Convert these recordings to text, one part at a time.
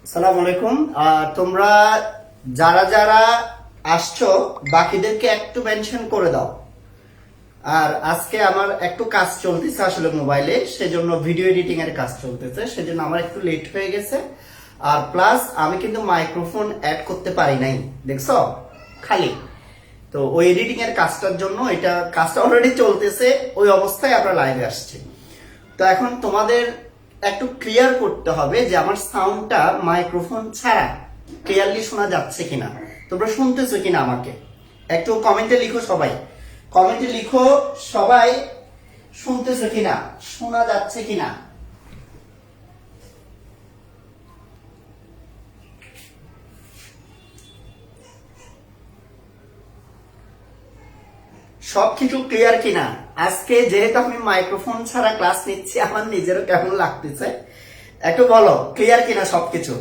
আসসালামু আলাইকুম। তোমরা যারা যারা আসছো বাকিদেরকে একটু মেনশন করে দাও। আর আজকে আমার একটু কাজ চলতেছে আসলে মোবাইলে, সেজন্য ভিডিও এডিটিং এর কাজ চলতেছে, সেজন্য আমার একটু লেট হয়ে গেছে। আর প্লাস আমি কিন্তু মাইক্রোফোন অ্যাড করতে পারি নাই, দেখছো খালি। তো ওই এডিটিং এর কাজটার জন্য এটা কাজটা অলরেডি চলতেছে, ওই অবস্থায় আমরা লাইভে আসছি। তো এখন তোমাদের একটু ক্লিয়ার করতে হবে যে আমার সাউন্ডটা মাইক্রোফোন ছাড়া ক্লিয়ারলি শোনা যাচ্ছে কিনা, তোমরা শুনতেছো কিনা। আমাকে একটু কমেন্টে লিখো, সবাই কমেন্টে লিখো, সবাই শুনতেছো কিনা, শোনা যাচ্ছে কিনা। সবকিছু ক্লিয়ার কিনা। আজকে যেহেতু আমি মাইক্রোফোন ছাড়া ক্লাস নিচ্ছি, আমার নিজেরও কেমন লাগতেছে, একটু বলো ক্লিয়ার কিনা সবকিছু।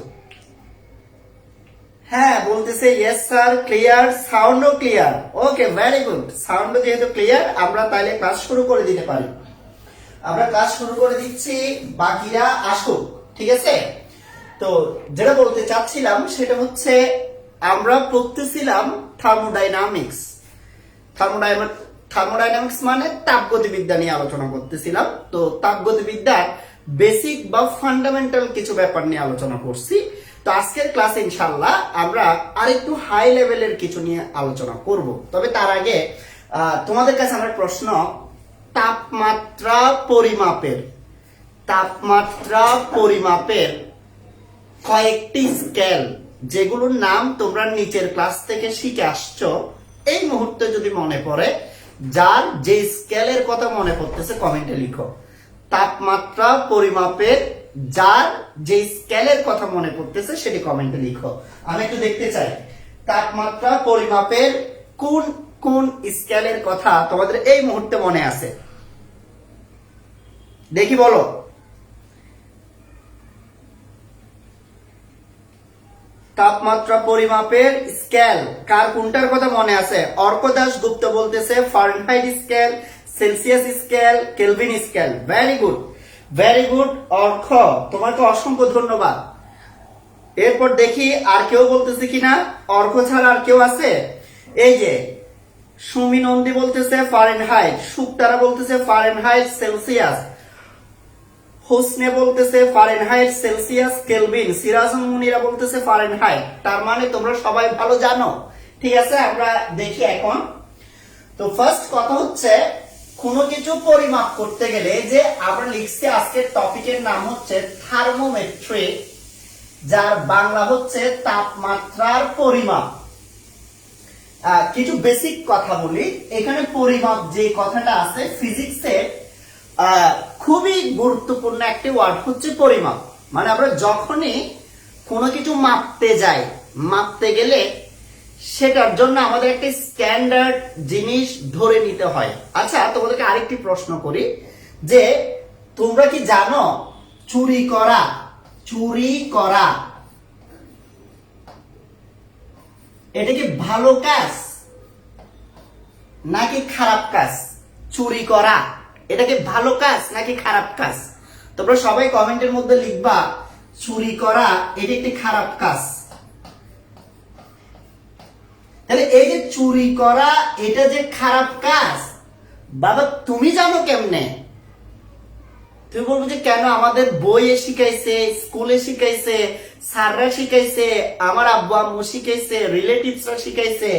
হ্যাঁ বলতেছে ইয়েস স্যার, ক্লিয়ার, সাউন্ডও ক্লিয়ার। ওকে, ভেরি গুড। সাউন্ডও যেহেতু ক্লিয়ার, আমরা তাহলে ক্লাস শুরু করে দিতে পারি। আমরা ক্লাস শুরু করে দিচ্ছি, বাকিরা আসুক, ঠিক আছে। তো যেটা বলতে চাচ্ছিলাম সেটা হচ্ছে আমরা পড়তেছিলাম থার্মোডাইনামিক্স। থার্মোডাইনামিক্স মানে তাপগতিবিদ্যা নিয়ে আলোচনা করতেছিলাম। তো তাপগতিবিদ্যার বেসিক বা ফান্ডামেন্টাল কিছু ব্যাপার নিয়ে আলোচনা করছি। তো আজকের ক্লাসে ইনশাআল্লাহ আমরা আরেকটু হাই লেভেলের কিছু নিয়ে আলোচনা করব। তবে তার আগে তোমাদের কাছে আমার প্রশ্ন, তাপমাত্রা পরিমাপের কয়েকটি স্কেল যেগুলোর নাম তোমরা নিচের ক্লাস থেকে শিখে আসছো, এই মুহূর্তে যদি মনে পড়ে, যার যে স্কেলের কথা মনে পড়তেছে কমেন্টে লিখো। তাপমাত্রা পরিমাপের যার যে স্কেলের কথা মনে পড়তেছে সেটি কমেন্টে লিখো। আমি একটু দেখতে চাই তাপমাত্রা পরিমাপের কোন কোন স্কেলের কথা তোমাদের এই মুহূর্তে মনে আছে, দেখি বলো। তাপমাত্রা পরিমাপের স্কেল কার কোনটার কথা মনে আছে? অর্ক দাস গুপ্ত বলতেছে Fahrenheit scale, Celsius scale, Kelvin scale. Very good, very good Arka, তোমাকে অসংখ্য ধন্যবাদ। এরপর দেখি আর কেউ বলতেছে কিনা, অর্ক ছাড়া আর কেউ আছে? এই যে সুমি নন্দী বলতেছে ফারেনহাইট, সুক্তারা বলতেছে ফারেনহাইট সেলসিয়াস, হোসনে বলতেছে ফারেনহাইট সেলসিয়াস কেলভিন, সিরাজুল মুনিরা বলতেছে ফারেনহাইট। তার মানে তোমরা সবাই ভালো জানো, ঠিক আছে। আমরা দেখি এখন। তো ফার্স্ট কথা হচ্ছে কোনো কিছু পরিমাপ করতে গেলে যে আমরা লিখছি, আজকের টপিকের নাম হচ্ছে থার্মোমেট্রি, যার বাংলা হচ্ছে তাপমাত্রার পরিমাপ। কিছু বেসিক কথা বলি। এখানে পরিমাপ যে কথাটা আছে, ফিজিক্সের খুবই গুরুত্বপূর্ণ একটি ওয়ার্ড হচ্ছে পরিমাপ। মানে আমরা যখনই কোনো কিছু মাপতে যাই, মাপতে গেলে সেটার জন্য আমাদের একটা স্ট্যান্ডার্ড জিনিস ধরে নিতে হয়। আচ্ছা, তোমাদেরকে আরেকটি প্রশ্ন করি যে তোমরা কি জানো চুরি করা এটা কি ভালো কাজ নাকি খারাপ কাজ? চুরি করা এটা কি ভালো কাজ নাকি খারাপ কাজ? তোমরা সবাই কমেন্টের মধ্যে লিখবা চুরি করা এটা একটি খারাপ কাজ। তাহলে এই যে চুরি করা এটা যে খারাপ কাজ, বাবা তুমি জানো কেমনে? তুমি বলবো যে কেন আমাদের বইয়ে শিখাইছে, স্কুলে শিখাইছে, স্যাররা শিখাইছে, আমার আব্বু আম্মু শিখাইছে, রিলেটিভসরা শিখাইছে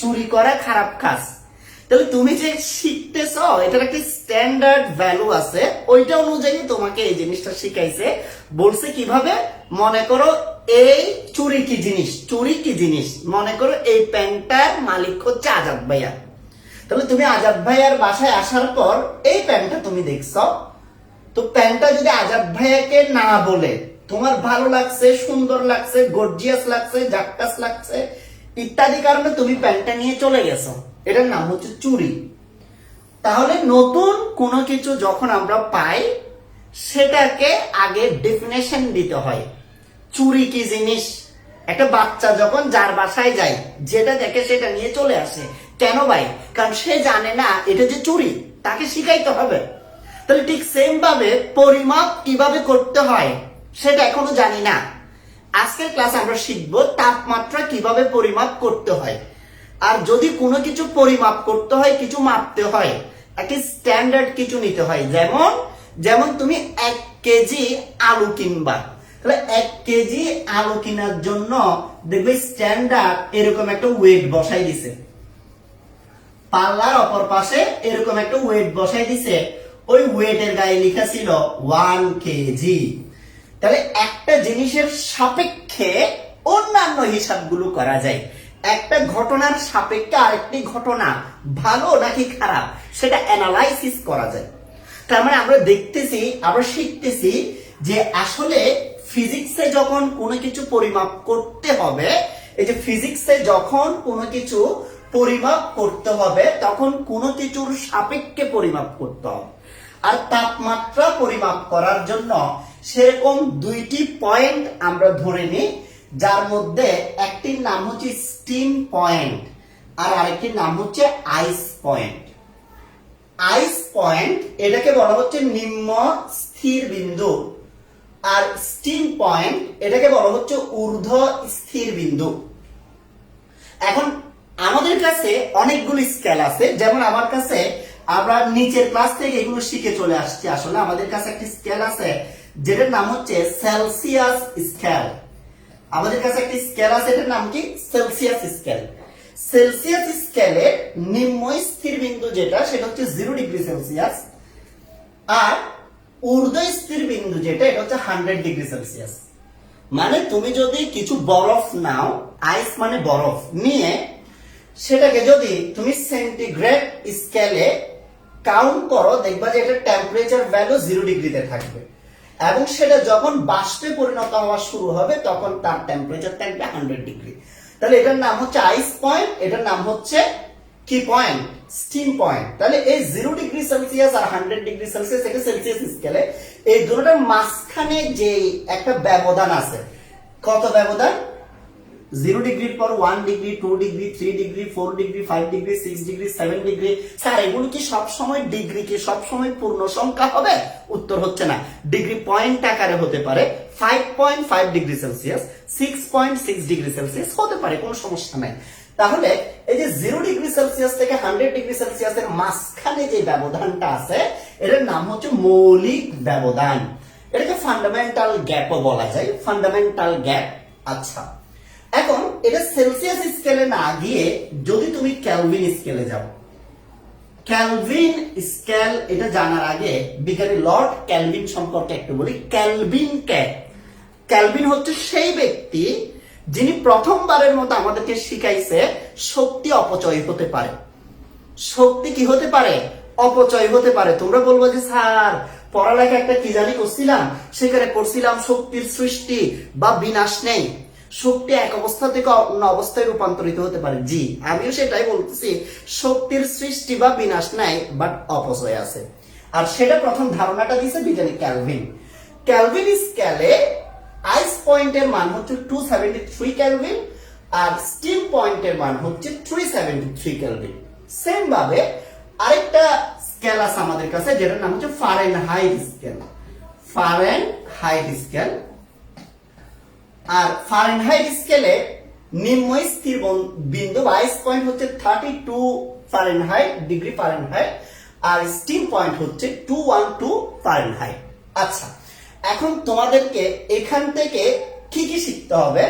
চুরি করা খারাপ কাজ। তাহলে তুমি যে শিখতেছ এটার একটা স্ট্যান্ডার্ড ভ্যালু আছে, ওইটা অনুযায়ী তোমাকে এই জিনিসটা শিখাইছে। বলছে কিভাবে? মনে করো এই চুরি কি জিনিস, মনে করো এই প্যান্টটার মালিক হচ্ছে আজাদ ভাইয়া। তাহলে তুমি আজাদ ভাইয়ার বাসায় আসার পর এই প্যান্টটা তুমি দেখছো, তো প্যান্টটা যদি আজাদ ভাইয়াকে না বলে তোমার ভালো লাগছে, সুন্দর লাগছে, গর্জিয়াস লাগছে, জাক্কাস লাগছে ইত্যাদি কারণে তুমি প্যান্টটা নিয়ে চলে গেছো, এটার নাম হচ্ছে চুরি। তাহলে নতুন কোনো কিছু যখন আমরা পাই সেটাকে আগে ডেফিনেশন দিতে হয়, চুরি কি জিনিস। একটা বাচ্চা যখন যার বাসায় যায়, যেটা দেখে সেটা নিয়ে চলে আসে, কেন ভাই? কারণ সে জানে না এটা যে চুরি, তাকে শিখাইতে হবে। তাহলে ঠিক সেম ভাবে পরিমাপ কিভাবে করতে হয় সেটা এখনো জানি না। আজকের ক্লাসে আমরা শিখব তাপমাত্রা কিভাবে পরিমাপ করতে হয়। আর যদি কোনো কিছু পরিমাপ করতে হয়, কিছু মাপতে হয়, একটা স্ট্যান্ডার্ড কিছু নিতে হয়। যেমন যেমন তুমি 1 কেজি আলু কিনবা, তাহলে 1 কেজি আলু কেনার জন্য দেখবে স্ট্যান্ডার্ড এরকম একটা ওয়েট বসাই দিছে, পাল্লার অপর পাশে এরকম একটা ওয়েট বসাই দিছে, ওই ওয়েটের গায়ে লেখা ছিল 1 কেজি। তাহলে একটা জিনিসের সাপেক্ষে অন্যান্য হিসাবগুলো করা যায়। একটা ঘটনার সাপেক্ষে আরেকটি ঘটনা ভালো নাকি খারাপ সেটা অ্যানালাইসিস করা যায়। তার মানে আমরা দেখতেছি, আমরা শিখতেছি যে আসলে ফিজিক্সে যখন কোনো কিছু পরিমাপ করতে হবে, এই যে ফিজিক্সে যখন কোনো কিছু পরিমাপ করতে হবে তখন কোনো কিছুর সাপেক্ষে পরিমাপ করতে হবে। আর তাপমাত্রা পরিমাপ করার জন্য সেরকম 2টি পয়েন্ট আমরা ধরে নিই, যার মধ্যে একটির নাম হচ্ছে স্টিম পয়েন্ট আর আরেকটির নাম হচ্ছে আইস পয়েন্ট। আইস পয়েন্ট এটাকে বলা হচ্ছে নিম্ন স্থির বিন্দু, আর স্টিম পয়েন্ট এটাকে বলা হচ্ছে ঊর্ধ্ব স্থির বিন্দু। এখন আমাদের কাছে অনেকগুলো স্কেল আছে, যেমন আমার কাছে আমরা নিচের ক্লাস থেকে এগুলো শিখে চলে আসছি। আসলে আমাদের কাছে একটা স্কেল আছে যেটার নাম হচ্ছে সেলসিয়াস স্কেল। আমাদের কাছে একটা স্কেল আছে, এটার নাম কি? Celsius scale. সেলসিয়াস স্কেলে নিম্ন স্থির বিন্দু যেটা সেটা হচ্ছে 0 ডিগ্রি সেলসিয়াস, আর ঊর্ধ্ব স্থির বিন্দু যেটা এটা হচ্ছে 100 ডিগ্রি সেলসিয়াস। মানে তুমি যদি কিছু বরফ নাও, আইস মানে বরফ, নিয়ে সেটাকে যদি তুমি সেন্টিগ্রেড স্কেলে কাউন্ট করো, দেখবা যে এটা টেম্পারেচার ভ্যালু 0 ডিগ্রিতে থাকবে, এবং সেটা যখন বাষ্পে পরিণত হওয়া শুরু হবে তখন তার টেম্পারেচার থাকবে 100 ডিগ্রি। তাহলে এটার নাম হচ্ছে আইস পয়েন্ট, এটার নাম হচ্ছে কি পয়েন্ট? Steam point. তাহলে এই 0 ডিগ্রি সেলসিয়াস আর 100 ডিগ্রি সেলসিয়াস, এটা সেলসিয়াস স্কেলে এই দুটোটার মাঝখানে যে একটা ব্যবধান আছে, কত ব্যবধান? 0 ডিগ্রির পর 1 degree, 2 degree, 3 degree, 4 degree, 5 degree, 6 degree, 7 degree. Sir এগুলো কি সব সময় ডিগ্রি কি সব সময় পূর্ণ সংখ্যা হবে? উত্তর হচ্ছে না। ডিগ্রি পয়েন্ট আকারে হতে পারে 5.5 ডিগ্রি সেলসিয়াস, 6.6 ডিগ্রি সেলসিয়াস হতে পারে, কোনো সমস্যা নাই। তাহলে এই যে 0 ডিগ্রি সেলসিয়াস থেকে 100 ডিগ্রি সেলসিয়াসের মাঝখানে যে ব্যবধানটা আছে এটার নাম হচ্ছে মৌলিক ব্যবধান। এটাকে ফান্ডামেন্টাল গ্যাপও বলা যায়, ফান্ডামেন্টাল গ্যাপ। আচ্ছা, এখন এটা সেলসিয়াস স্কেলে না গিয়ে যদি তুমি কেলভিন স্কেলে যাও, কেলভিন স্কেল এটা জানার আগে বিজ্ঞানী লর্ড কেলভিন সম্পর্কে একটু বলি। কেলভিন হচ্ছে সেই ব্যক্তি যিনি প্রথমবারের মতো আমাদেরকে শিখাইছে শক্তি অপচয় হতে পারে। শক্তি কি হতে পারে? অপচয় হতে পারে। তোমরা বলবো যে স্যার পড়ালেখা একটা কি জানি করছিলাম, সেখানে করছিলাম শক্তির সৃষ্টি বা বিনাশ নেই, শক্তি এক অবস্থা থেকে অন্য অবস্থায় রূপান্তরিত হতে পারে। জি, আমিও সেটাই বলতেছি, শক্তির সৃষ্টি বা বিনাশ নাই, বাট অপচয় আছে। আর সেটা প্রথম ধারণাটা দিয়েছে বিজ্ঞানী ক্যালভিন। ক্যালভিন স্কেলে আইস পয়েন্টের মান হচ্ছে 273 কেলভিন আর স্টিম পয়েন্টের মান হচ্ছে 373 কেলভিন। সেম ভাবে আরেকটা স্কেল আছে আমাদের কাছে যেটার নাম হচ্ছে ফারেনহাইট স্কেল। ফারেনহাইট স্কেল, আর ফারেনহাইট স্কেলে নিম্ন স্থির বিন্দু বা আইস পয়েন্ট হচ্ছে 32 ফারেনহাইট ডিগ্রি ফারেনহাইট, আর স্টিম পয়েন্ট হচ্ছে 212 ফারেনহাইট। আচ্ছা, এখন তোমাদেরকে এখান থেকে কি কি শিখতে হবে?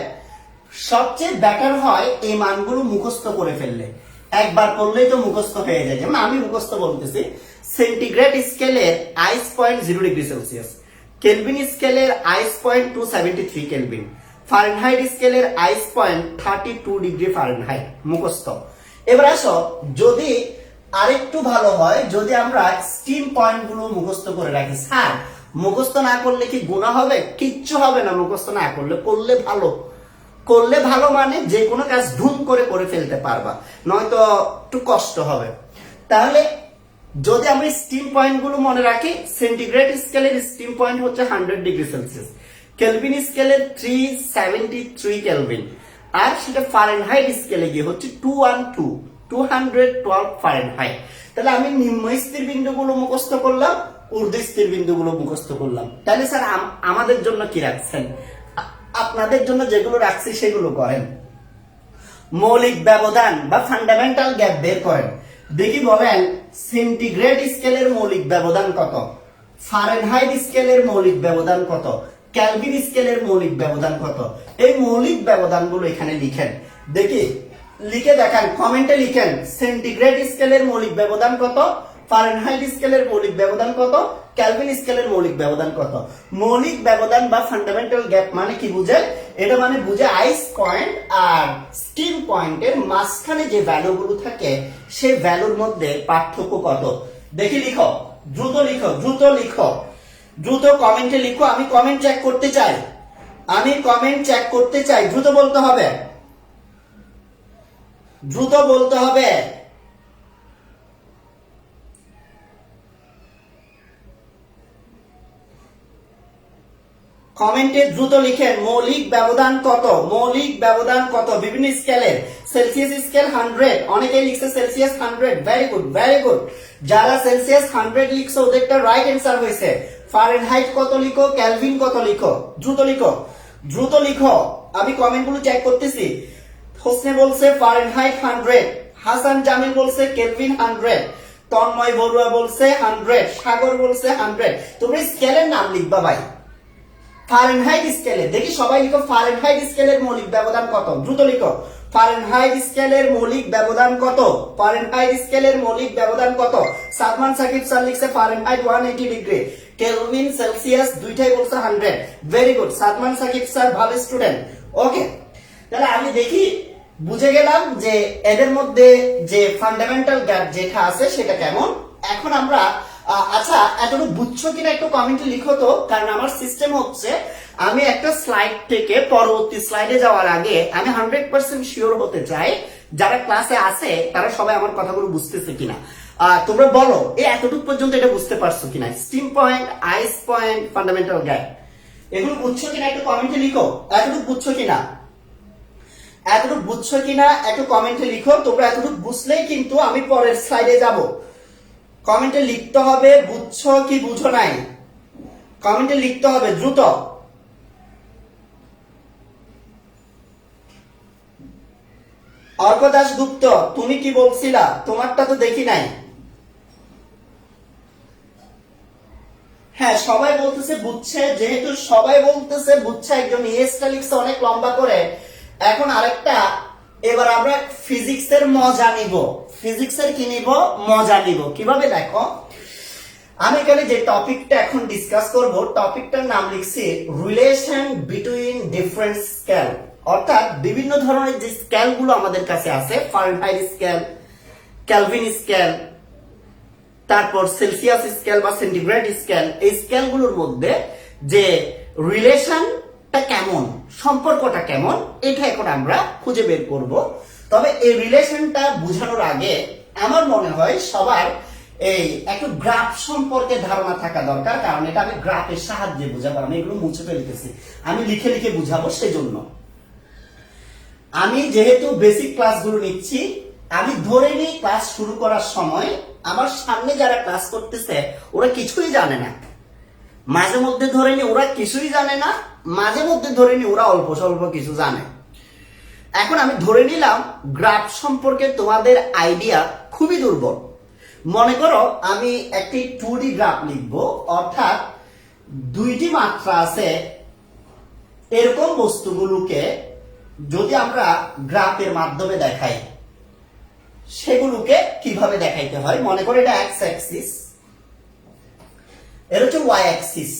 সবচেয়ে বেটার হয় এই মানগুলো মুখস্থ করে ফেললে, একবার করলেই তো মুখস্থ হয়ে যায়। যেমন আমি মুখস্থ বলতেছি, সেন্টিগ্রেড স্কেলের আইস পয়েন্ট 0 ডিগ্রি সেলসিয়াস, কেলভিন স্কেলের আইস পয়েন্ট 273 কেলভিন, ফারেনহাইট স্কেলের আইস পয়েন্ট 32 ডিগ্রি ফারেনহাইট। মুখস্থ। এবার আসো, যদি আরেকটু ভালো হয় যদি আমরা স্টিম পয়েন্ট গুলো মুখস্থ করে রাখি। স্যার মুখস্থ না করলে কি গুনাহ হবে? কিচ্ছু হবে না মুখস্থ না করলে, করলে ভালো। করলে ভালো মানে যে কোনো কাজ ধুম করে করে ফেলতে পারবা, নয়তো একটু কষ্ট হবে। তাহলে যদি আমরা স্টিম পয়েন্ট গুলো মনে রাখি, সেন্টিগ্রেড স্কেলের স্টিম পয়েন্ট হচ্ছে 100 ডিগ্রি সেলসিয়াস, কেলভিন স্কেলের 373 কেলভিন, আর সেটা ফারেনহাইট স্কেলে গিয়ে হচ্ছে 212 ফারেনহাইট। তাহলে আমি নিম্ন স্থির বিন্দুগুলো মুখস্থ করলাম, ঊর্ধ্ব স্থির বিন্দুগুলো মুখস্থ করলাম। তাহলে স্যার আমাদের জন্য কি রাখছেন? আপনাদের জন্য যেগুলো রাখছি সেগুলো করেন। মৌলিক ব্যবধান বা ফান্ডামেন্টাল গ্যাপ বের করেন। দেখি বলেন সেন্টিগ্রেড স্কেলের মৌলিক ব্যবধান কত, ফারেনহাইট স্কেলের মৌলিক ব্যবধান কত, কেলভিন স্কেলের মৌলিক ব্যবধান কত। এই মৌলিক ব্যবধানগুলো এখানে লিখেন। দেখি লিখে দেখান, কমেন্টে লিখেন সেন্টিগ্রেড স্কেলের মৌলিক ব্যবধান কত, ফারেনহাইট স্কেলের মৌলিক ব্যবধান কত, কেলভিন স্কেলের মৌলিক ব্যবধান কত। মৌলিক ব্যবধান বা ফান্ডামেন্টাল গ্যাপ মানে কি বুঝে? এটা মানে বুঝে আইস পয়েন্ট আর স্টিম পয়েন্টের মাঝখানে যে ভ্যালুগুলো থাকে সেই ভ্যালুর মধ্যে পার্থক্য কত। দেখি লিখো, দ্রুত লিখো, দ্রুত লিখো, দ্রুত কমেন্টে লিখো। আমি কমেন্ট চেক করতে চাই, আমি কমেন্ট চেক করতে চাই। দ্রুত বলতে হবে, দ্রুত বলতে হবে। কমেন্টে দ্রুত লিখেন মৌলিক ব্যবধান কত, মৌলিক ব্যবধান কত বিভিন্ন স্কেলের। সেলসিয়াস স্কেল 100, অনেকেই লিখছে Celsius 100, very good, very good. যারা সেলসিয়াস 100 লিখছে ওদেরটা রাইট অ্যান্সার হয়েছে। ফারেনহাইট কত লিখো, কেলভিন কত লিখো, দ্রুত লিখো, দ্রুত লিখো। আমি কমেন্টগুলো চেক করতেছি। হোসনে বলছে ফারেনহাইট 100, হাসান জামিল বলছে কেলভিন 100, তন্ময় বড়ুয়া বলছে 100, সাগর বলছে 100। তোমরা স্কেলের নাম লিখবা ভাই। ফারেনহাইট স্কেলে দেখি সবাই লিখো, ফারেনহাইট স্কেলের মৌলিক ব্যবধান কত, দ্রুত লিখো। ফারেনহাইট স্কেলের মৌলিক ব্যবধান কত, ফারেনহাইট স্কেলের মৌলিক ব্যবধান কত। সাদমান সাকিব স্যার লিখছে ফারেনহাইট 180 ডিগ্রি, কেলভিন সেলসিয়াস দুইটাই বলছে 100। Very good Sadman Sakib sir, ভালো স্টুডেন্ট। ওকে, তাহলে আমি দেখি বুঝে গেলাম যে এদের মধ্যে যে ফান্ডামেন্টাল গ্যাপ যেটা আছে সেটা কেমন। এখন আমরা আচ্ছা এতটুকু বুঝছো কিনা একটু কমেন্টে লিখো তো, কারণ আমার সিস্টেম হচ্ছে আমি একটা স্লাইড থেকে পরবর্তী স্লাইডে যাওয়ার আগে আমি 100% শিওর হতে চাই যারা ক্লাসে আছে তারা সবাই আমার কথাগুলো বুঝতেছে কিনা। তোমরা বলো এই এতটুকু পর্যন্ত এটা বুঝতে পারছো কিনা, স্টিম পয়েন্ট, আইস পয়েন্ট, ফান্ডামেন্টাল গ্যাপ এগুলো বুঝছো কিনা একটু কমেন্টে লিখো। এতটুকু বুঝছো কিনা, এতটুকু বুঝছো কিনা একটু কমেন্টে লিখো। তোমরা এতটুকু বুঝলেই কিন্তু আমি পরের স্লাইডে যাব। কমেন্টে লিখতে হবে বুঝছো কি বুঝো নাই, কমেন্টে লিখতে হবে দ্রুত। অর্ক দাশগুপ্ত তুমি কি বলছিলা, তোমারটা তো দেখি নাই। হ্যাঁ সবাই বলতেছে বুঝছে, যেহেতু সবাই বলতেছে বুঝছে, একজন ইয়েসটা লিখছে অনেক লম্বা করে। এখন আরেকটা, এবার আমরা ফিজিক্সের মজা নিব। ফিজিক্সের কি নিব, মজা নিব। কিভাবে দেখো, আমি এখানে যে টপিকটা এখন ডিসকাস করব টপিকটার নাম লিখছি রিলেশন বিটুইন ডিফারেন্ট স্কেল, অর্থাৎ বিভিন্ন ধরনের যে স্কেলগুলো আমাদের কাছে আছে, ফারেনহাইট স্কেল, কেলভিন স্কেল, তারপর সেলসিয়াস স্কেল বা সেন্টিগ্রেড স্কেল, এই স্কেলগুলোর মধ্যে যে রিলেশনটা কেমন, সম্পর্কটা কেমন, এটা এখন আমরা খুঁজে বের করব। তবে এই রিলেশনটা বোঝানোর আগে আমার মনে হয় সবার এই একটু গ্রাফ সম্পর্কে ধারণা থাকা দরকার, কারণ এটা আমি গ্রাফের সাহায্যে বুঝাবো। আমি এগুলো মুছে ফেলতেছি, আমি লিখে লিখে বুঝাবো। সেজন্য আমি যেহেতু বেসিক ক্লাসগুলো নিচ্ছি, আমি ধরে নিই ক্লাস শুরু করার সময় আমার সামনে যারা ক্লাস করতেছে ওরা কিছুই জানে না, মাঝে মধ্যে ধরে নি ওরা কিছুই জানে না, মাঝে মধ্যে ধরে নি ওরা অল্প স্বল্প কিছু জানে। এখন আমি ধরে নিলাম গ্রাফ সম্পর্কে তোমাদের আইডিয়া খুবই দুর্বল। মনে করো আমি একটি 2D গ্রাফ লিখব, অর্থাৎ দুইটি মাত্রা আছে, এরকম বস্তুগুলোকে যদি আমরা গ্রাফের মাধ্যমে দেখাই সেগুলোকে কিভাবে দেখাইতে হয়। মনে করো এটা এক্স অ্যাক্সিস, এর হচ্ছে ওয়াই অ্যাক্সিস।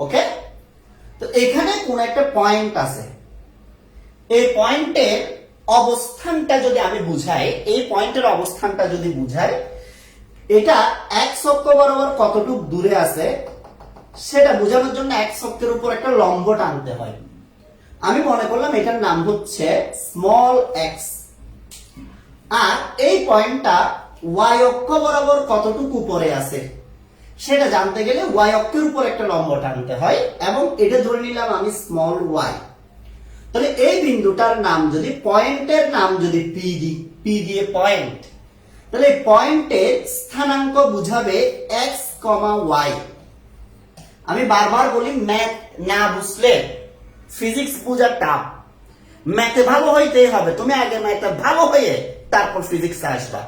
ওকে, তো এখানে কোন একটা পয়েন্ট আছে, এই পয়েন্টের অবস্থানটা যদি আমি বুঝাই, এই পয়েন্টের অবস্থানটা যদি বুঝাই, এটা এক্স অক্ষ বরাবর কতটুকু দূরে আছে সেটা বোঝানোর জন্য এক্স অক্ষের উপর একটা লম্ব টানতে হয়। আমি মনে করলাম এটার নাম হচ্ছে স্মল এক্স, আর এই পয়েন্টটা ওয়াই অক্ষ বরাবর কতটুকু উপরে আছে সেটা জানতে গেলে ওয়াই অক্ষের উপর একটা লম্ব টানতে হয়, এবং এটা ধরে নিলাম আমি স্মল ওয়াই। তাহলে এই বিন্দুটার নাম যদি, পয়েন্টের নাম যদি পি দিয়ে পয়েন্ট, তাহলে পয়েন্টের স্থানাঙ্ক বুঝাবে এক্স কমা ওয়াই। আমি বারবার বলি ম্যাথ না বুঝলে ফিজিক্স বোঝা টাফ, ম্যাথে ভালো হইতেই হবে, তুমি আগে ম্যাথে ভালো হয়ে তারপর ফিজিক্স আসবা।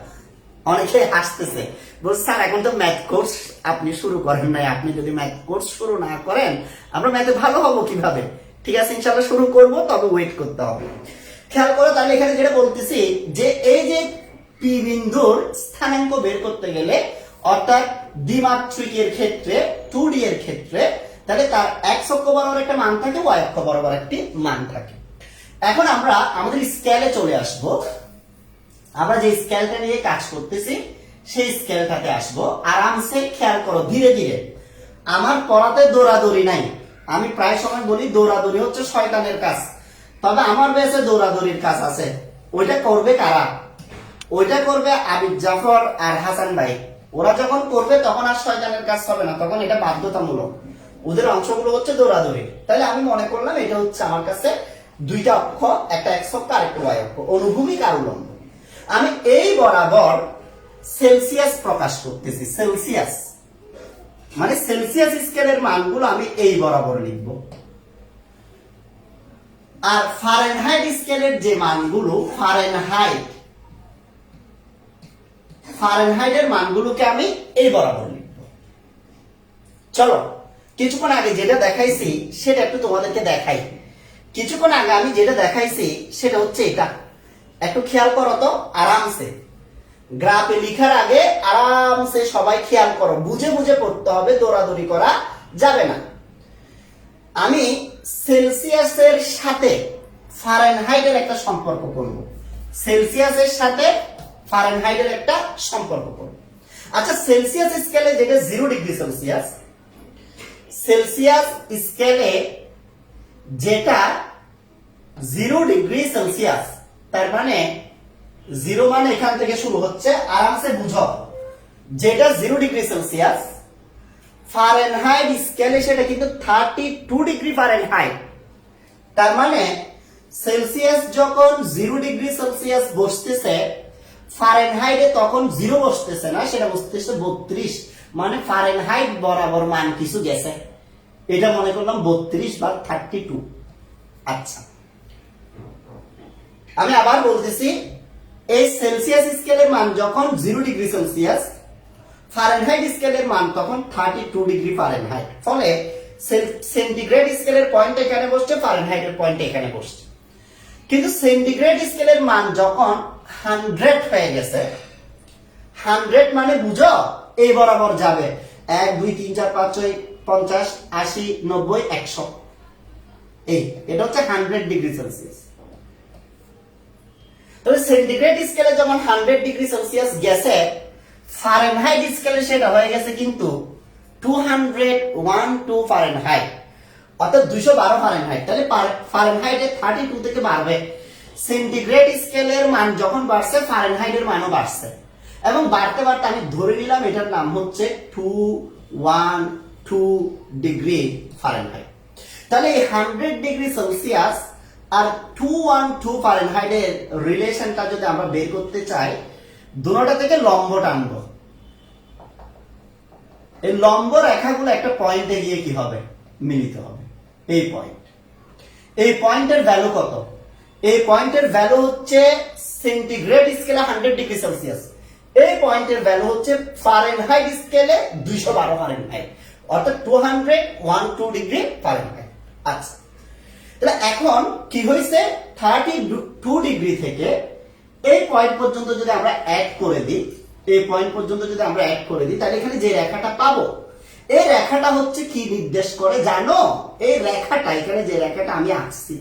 অনেকে হাসতেছে, বলছে স্যার এখন তো ম্যাথ কোর্স আপনি শুরু করেন নাই, আপনি যদি ম্যাথ কোর্স শুরু না করেন আমরা ম্যাথে ভালো হবো কিভাবে? ঠিক আছে, ইনশাআল্লাহ শুরু করব, তবে ওয়েট করতে হবে। খেয়াল করো তাহলে এখানে যেটা বলতেছি যে এই যে পি বিন্দুর স্থানাঙ্ক বের করতে গেলে অর্থাৎ দ্বিমাত্রিকের ক্ষেত্রে 2D এর ক্ষেত্রে তাহলে তার x অক্ষ বরাবর একটা মান থাকে, y অক্ষ বরাবর একটি মান থাকে। এখন আমরা আমাদের স্কেলে চলে আসব। আমরা যে স্কেলটা নিয়ে কাজ করতেছি সেই স্কেলটাতে আসবো। আরামসে খেয়াল করো, ধীরে ধীরে। আমার পড়াতে দৌড়াদৌড়ি নাই। আমি প্রায় সময় বলি দৌড়াদৌড়ি হচ্ছে শয়তানের কাজ, তবে আমার বেঁচে দৌড়াদৌড়ির কাজ আছে। ওইটা করবে কারা? ওইটা করবে আবিদ জাফর আর হাসান ভাই। ওরা যখন করবে তখন আর শয়তানের কাজ হবে না, তখন এটা বাধ্যতামূলক। ওদের অংশগুলো হচ্ছে দৌড়াদৌড়ি। তাহলে আমি মনে করলাম এটা হচ্ছে আমার কাছে দুইটা অক্ষ, একটা x অক্ষ আর একটা y অক্ষ, অনুভূমিক আর উলম্ব। আমি এই বরাবর সেলসিয়াস প্রকাশ করতেছি। সেলসিয়াস মানে সেলসিয়াস স্কেলের মানগুলো আমি এই বরাবর লিখব। আর ফারেনহাইট স্কেলের যে মানগুলো, ফারেনহাইটের মানগুলোকে আমি এই বরাবর লিখব। চলো কিছুক্ষণ আগে যেটা দেখাইছি সেটা একটু তোমাদেরকে দেখাই। কিছুক্ষণ আগে আমি যেটা দেখাইছি সেটা হচ্ছে এটা, একটু খেয়াল করো তো। আরামসে গ্রাফে লিখার আগে আরামসে সবাই খেয়াল করো, বুঝে বুঝে পড়তে হবে, দৌড়াদৌড়ি করা যাবে না। আমি সেলসিয়াসের সাথে ফারেনহাইটের একটা সম্পর্ক করব। সেলসিয়াসের সাথে ফারেনহাইটের একটা সম্পর্ক করব। আচ্ছা, সেলসিয়াস স্কেলে যেটা 0 ডিগ্রি সেলসিয়াস, সেলসিয়াস স্কেলে যেটা 0 ডিগ্রি সেলসিয়াস, তার মানে 0 মানে এখান থেকে শুরু হচ্ছে, আরামসে বুঝো। যেটা 0 ডিগ্রি সেলসিয়াস ফারেনহাইট স্কেলে সেটা কিন্তু 32 ডিগ্রি ফারেনহাইট। তার মানে সেলসিয়াস যখন 0 ডিগ্রি সেলসিয়াস বসতেছে, ফারেনহাইটে তখন 0 বসতেছে না, সেটা বসতেছে 32। মানে ফারেনহাইট বরাবর মান কিছু গেছে, এটা মনে করলাম 32 বা 32। আচ্ছা, আমি আবার বলতেছি, এই সেলসিয়াস স্কেলের মান যখন 0 ডিগ্রি সেলসিয়াস, ফারেনহাইট স্কেলের মান তখন 32 ডিগ্রি ফারেনহাইট। ফলে সেন্টিগ্রেড স্কেলের পয়েন্ট এখানে বসছে, ফারেনহাইটের পয়েন্ট এখানে বসছে। কিন্তু সেন্টিগ্রেড স্কেলের মান যখন 100 হয়ে গেছে, 100 মানে বুঝো এই বরাবর যাবে 1 2 3 4 5 6 50 80 90 100। এই এটা হচ্ছে 100 ডিগ্রি সেলসিয়াস। তবে সেন্টিগ্রেড স্কেলে যখন 100 ডিগ্রি সেলসিয়াস গেছে, ফারেনহাইট স্কেলে সেটা হয়ে গেছে কিন্তু 212 ফারেনহাইট, অর্থাৎ 212 ফারেনহাইট। তাহলে ফারেনহাইটে 32 থেকে বাড়বে। সেন্টিগ্রেড স্কেলের মান যখন বাড়ছে, ফারেনহাইটের মানও বাড়ছে, এবং বাড়তে বাড়তে আমি ধরে নিলাম এটার নাম হচ্ছে 212 ডিগ্রি ফারেনহাইট। তাহলে এই 100 ডিগ্রি সেলসিয়াস আর 212 ফারেনহাইটের রিলেশনটা যদি আমরা বের করতে চাই, দুটোটা থেকে লম্ব টানবো। এই লম্ব রেখাগুলো একটা পয়েন্টে গিয়ে কি হবে? মিলিত হবে। এই পয়েন্ট, এই পয়েন্টের ভ্যালু কত? এই পয়েন্টের ভ্যালু হচ্ছে সেন্টিগ্রেড স্কেলে 100 ডিগ্রি সেলসিয়াস, এই পয়েন্টের ভ্যালু হচ্ছে ফারেনহাইট স্কেলে 212 ফারেনহাইট, অর্থাৎ 212 ডিগ্রি ফারেনহাইট। আচ্ছা, তাহলে এখন কি হয়েছে? 32 ডিগ্রি থেকে এই পয়েন্ট পর্যন্ত যদি আমরা অ্যাড করে দিই, এই পয়েন্ট পর্যন্ত যদি আমরা অ্যাড করে দিই, তাহলে এখানে যে রেখাটা পাবো, এই রেখাটা হচ্ছে কি নির্দেশ করে জানো? এই রেখাটা, এখানে যে রেখাটা আমি আঁকছি,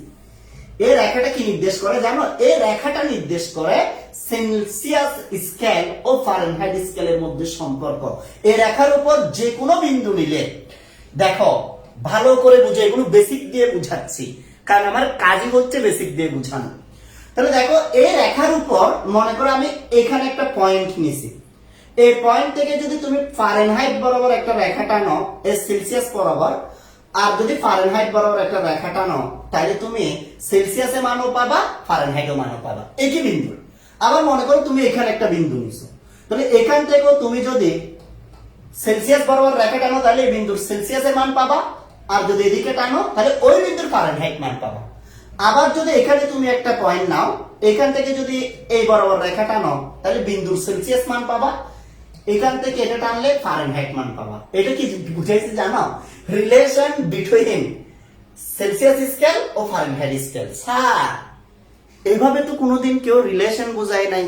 এই রেখাটা কি নির্দেশ করে জানো? এই রেখাটা নির্দেশ করে সেলসিয়াস স্কেল ও ফারেনহাইট স্কেলের মধ্যে সম্পর্ক। এই রেখার উপর যে কোনো বিন্দু নিলে, দেখো ভালো করে বুঝো, এগুলো বেসিক দিয়ে বুঝাচ্ছি, কারণ আমার কাজই হচ্ছে বেসিক দিয়ে বুঝানো। তাহলে দেখো, এই রেখার উপর মনে করো আমি এখানে একটা পয়েন্ট নিছি, এই পয়েন্ট থেকে যদি তুমি ফারেনহাইট বরাবর একটা রেখা টানো এই সেলসিয়াস বরাবর, আর যদি ফারেনহাইট বরাবর একটা রেখা টানো, তাহলে তুমি সেলসিয়াসে মানও পাবা, ফারেনহাইটও মানও পাবা, একই বিন্দু। আবার মনে করো তুমি এখানে একটা বিন্দু নিছো, তাহলে এখান থেকেও তুমি যদি সেলসিয়াস বরাবর রেখা টানো, তাহলে এই বিন্দুর সেলসিয়াসের মান পাবা, আর যদি এদিকে টানো তাহলে ওই বিন্দুর ফারেনহাইট মান পাবা। আবার যদি এখানে তুমি একটা পয়েন্ট নাও, এখান থেকে যদি এই বরাবর রেখা টানো তাহলে বিন্দুর সেলসিয়াস মান পাবা, এখান থেকে এটা টানলে ফারেনহাইট মান পাবা। এটা কি বুঝাইছে জানো? রিলেশন বিটুইন সেলসিয়াস স্কেল ও ফারেনহাইট স্কেল। স্যার এইভাবে তো কোনোদিন কেউ রিলেশন বোঝায় নাই।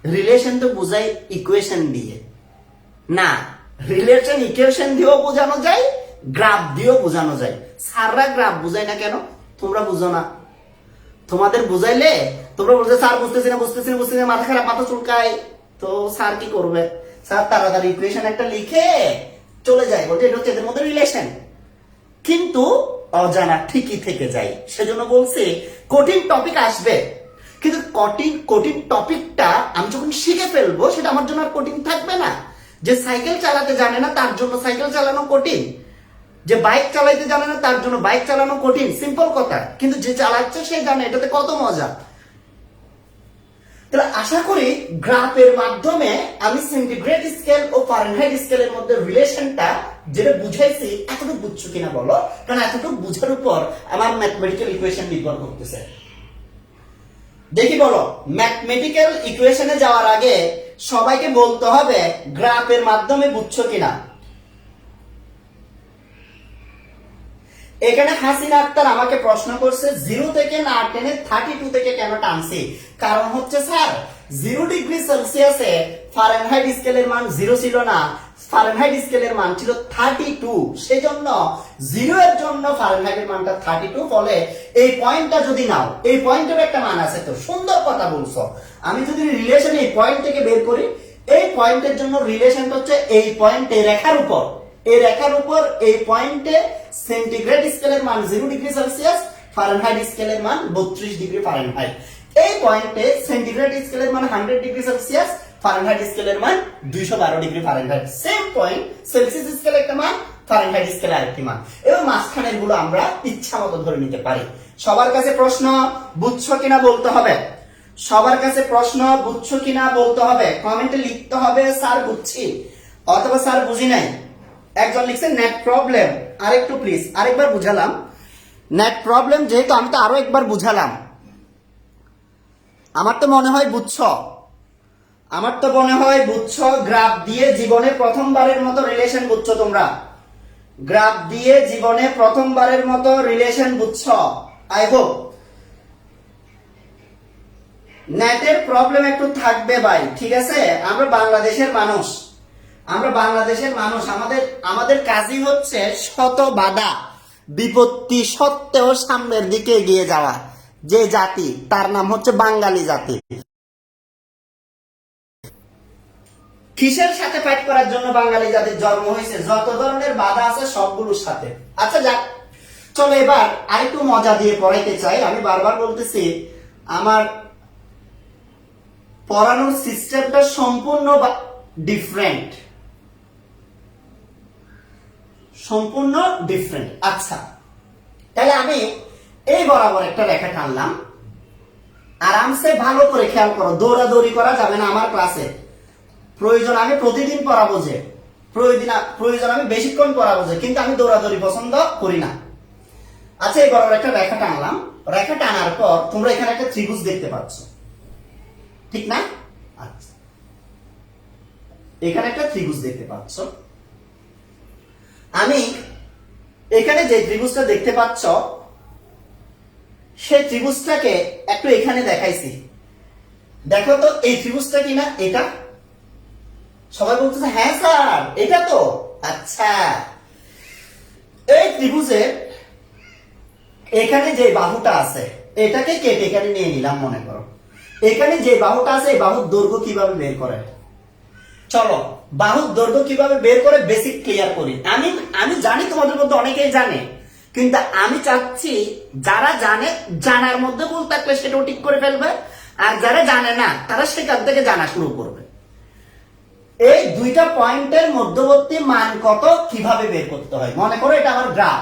রিলেশন তো বোঝাই ইকুয়েশন দিয়ে না, রিলেশন ইকুয়েশন দিয়েও বোঝানো যায়, গ্রাফ দিয়েও বোঝানো যায়। স্যাররা গ্রাফ বোঝায় না কেন? তোমরা বুঝো না। তোমাদের বুঝাইলে তোমরা বলছো স্যার বুঝতেছি না, মাথা খারাপ, মাথা চুলকায়। তো স্যার কি করবে? স্যার তাড়াতাড়ি ইকুয়েশন একটা লিখে চলে যায়, বলছে এটা হচ্ছে এদের মধ্যে রিলেশন। কিন্তু অজানা ঠিকই থেকে যায়। সেজন্য বলছি কঠিন টপিক আসবে, কিন্তু কঠিন টপিকটা আমি যখন শিখে ফেলবো সেটা আমার জন্য আর কঠিন থাকবে না। যে সাইকেল চালাতে জানে না তার জন্য সাইকেল চালানো কঠিন, যে বাইক চালাইতে জানে না তার জন্য বাইক চালানো কঠিন, সিম্পল কথা। কিন্তু যে চালাচ্ছে সে জানে এটাতে কত মজা। তাহলে আশা করি গ্রাফের মাধ্যমে আমি সেন্টিগ্রেড স্কেল ও ফারেনহাইট স্কেলের মধ্যে রিলেশনটা যেটা বুঝাইছি এতটুকু বুঝছো কিনা বলো, কারণ এতটুকু বুঝার উপর আমার ম্যাথমেটিক্যাল ইকুয়েশন নির্ভর করতেছে। দেখি বলো, ম্যাথমেটিক্যাল ইকুয়েশনে যাওয়ার আগে সবাইকে বলতে হবে গ্রাফের মাধ্যমে বুঝছো কিনা। এখানে হাসিনা আক্তার আমাকে প্রশ্ন করছে 0 থেকে না টেনে 32 থেকে কেন টানছি। কারণ হচ্ছে স্যার 0 ডিগ্রি সেলসিয়াসে ফারেনহাইট স্কেলের মান 0 ছিল না, ফারেনহাইট স্কেলের মান ছিল 32। সেই জন্য 0 এর জন্য ফারেনহাইটের মানটা 32। ফলে এই পয়েন্টটা যদি নাও, এই পয়েন্টের একটা মান আছে। তো সুন্দর কথা বলছো। আমি যদি রিলেশন এই পয়েন্ট থেকে বের করি, এই পয়েন্টের জন্য রিলেশনটা হচ্ছে এই পয়েন্টে রেখার উপর, এই রেখার উপর এই পয়েন্টে সেন্টিগ্রেড স্কেলের মান 0 ডিগ্রি সেলসিয়াস, ফারেনহাইট স্কেলের মান 32 ডিগ্রি ফারেনহাইট। এই পয়েন্টে সেন্টিগ্রেড স্কেলের মান 100 ডিগ্রি সেলসিয়াস, ফারেনহাইট স্কেলের মান 212 degree Fahrenheit. Same point, Celsius স্কেলে একটা মান, ফারেনহাইট স্কেলে আরেকটি মান। এবার মাঝখানের গুলো আমরা ইচ্ছা মতো ধরে নিতে পারি। সবার কাছে প্রশ্ন, বুঝছো কিনা বলতে হবে। সবার কাছে প্রশ্ন, বুঝছো কিনা বলতে হবে। কমেন্টে লিখতে হবে স্যার বুঝছি অথবা স্যার বুঝি নাই। একজন লিখছে নেট প্রবলেম, আরেকটু প্লিজ আরেকবার বুঝালাম। নেট প্রবলেম যেহেতু আমি তো আরো একবার বুঝালাম। আমার তো মনে হয় বুঝছো, গ্রাফ দিয়ে জীবনে প্রথমবারের মতো রিলেশন বুঝছো তোমরা। গ্রাফ দিয়ে জীবনে প্রথমবারের মতো রিলেশন বুঝছো, আই হোপ। নেটের প্রবলেম একটু থাকবে ভাই, ঠিক আছে? আমরা বাংলাদেশের মানুষ, আমাদের কাজই হচ্ছে শত বাধা বিপত্তি সত্ত্বেও সামনের দিকে এগিয়ে যাওয়া। যে জাতি, তার নাম হচ্ছে বাঙালি জাতি। কিসের সাথে ফাইট করার জন্য বাঙালি জাতির জন্ম হয়েছে? যত ধরনের বাধা আছে সবগুলোর সাথে। আচ্ছা যাক, চলো এবার আরেকটু মজা দিয়ে পড়াইতে চাই। আমি বারবার বলতেছি আমার পড়ানোর সিস্টেমটা সম্পূর্ণ ডিফারেন্ট। আচ্ছা, তাহলে আমি এই বরাবর একটা রেখা টানলাম। আরামসে ভালো করে খেয়াল করো, দৌড়াদৌড়ি করা যাবে না আমার ক্লাসে। প্রয়োজন আমি প্রতিদিন পড়াবো, যে প্রয়োজন আমি বেশিক্ষণ পড়াবো, যে কিন্তু আমি দৌড়াদৌড়ি পছন্দ করি না। আচ্ছা, এই বরাবর একটা রেখা টানলাম। রেখা টানার পর তোমরা এখানে একটা ত্রিভুজ দেখতে পাচ্ছ, ঠিক না? আচ্ছা, এখানে একটা ত্রিভুজ দেখতে পাচ্ছ। আমি এখানে যে ত্রিভুজটা দেখতে পাচ্ছ সেই ত্রিভুজটাকে একটু এখানে দেখাইছি। দেখো তো এই ত্রিভুজটা কিনা এটা? সবাই বলতেছে হ্যাঁ স্যার এটা তো। আচ্ছা, এই ত্রিভুজের এখানে যে বাহুটা আছে এটাকে কেটে এখানে নিয়ে নিলাম। মনে করো এখানে যে বাহুটা আছে এই বাহুর দৈর্ঘ্য কিভাবে বের করে। চলো বাহুর দৈর্ঘ্য কিভাবে বের করে বেসিক ক্লিয়ার করি। আমি জানি তোমাদের মধ্যে অনেকেই জানে, কিন্তু আমি চাচ্ছি যারা জানে জানার মধ্যে ভুল থাকলে সেটাও ঠিক করে ফেলবে, আর যারা জানে না তারা সেখান থেকে জানা শুরু করবে। এই দুইটা পয়েন্টের মধ্যবর্তী মান কত কিভাবে বের করতে হয়। মনে করো এটা আমার গ্রাফ।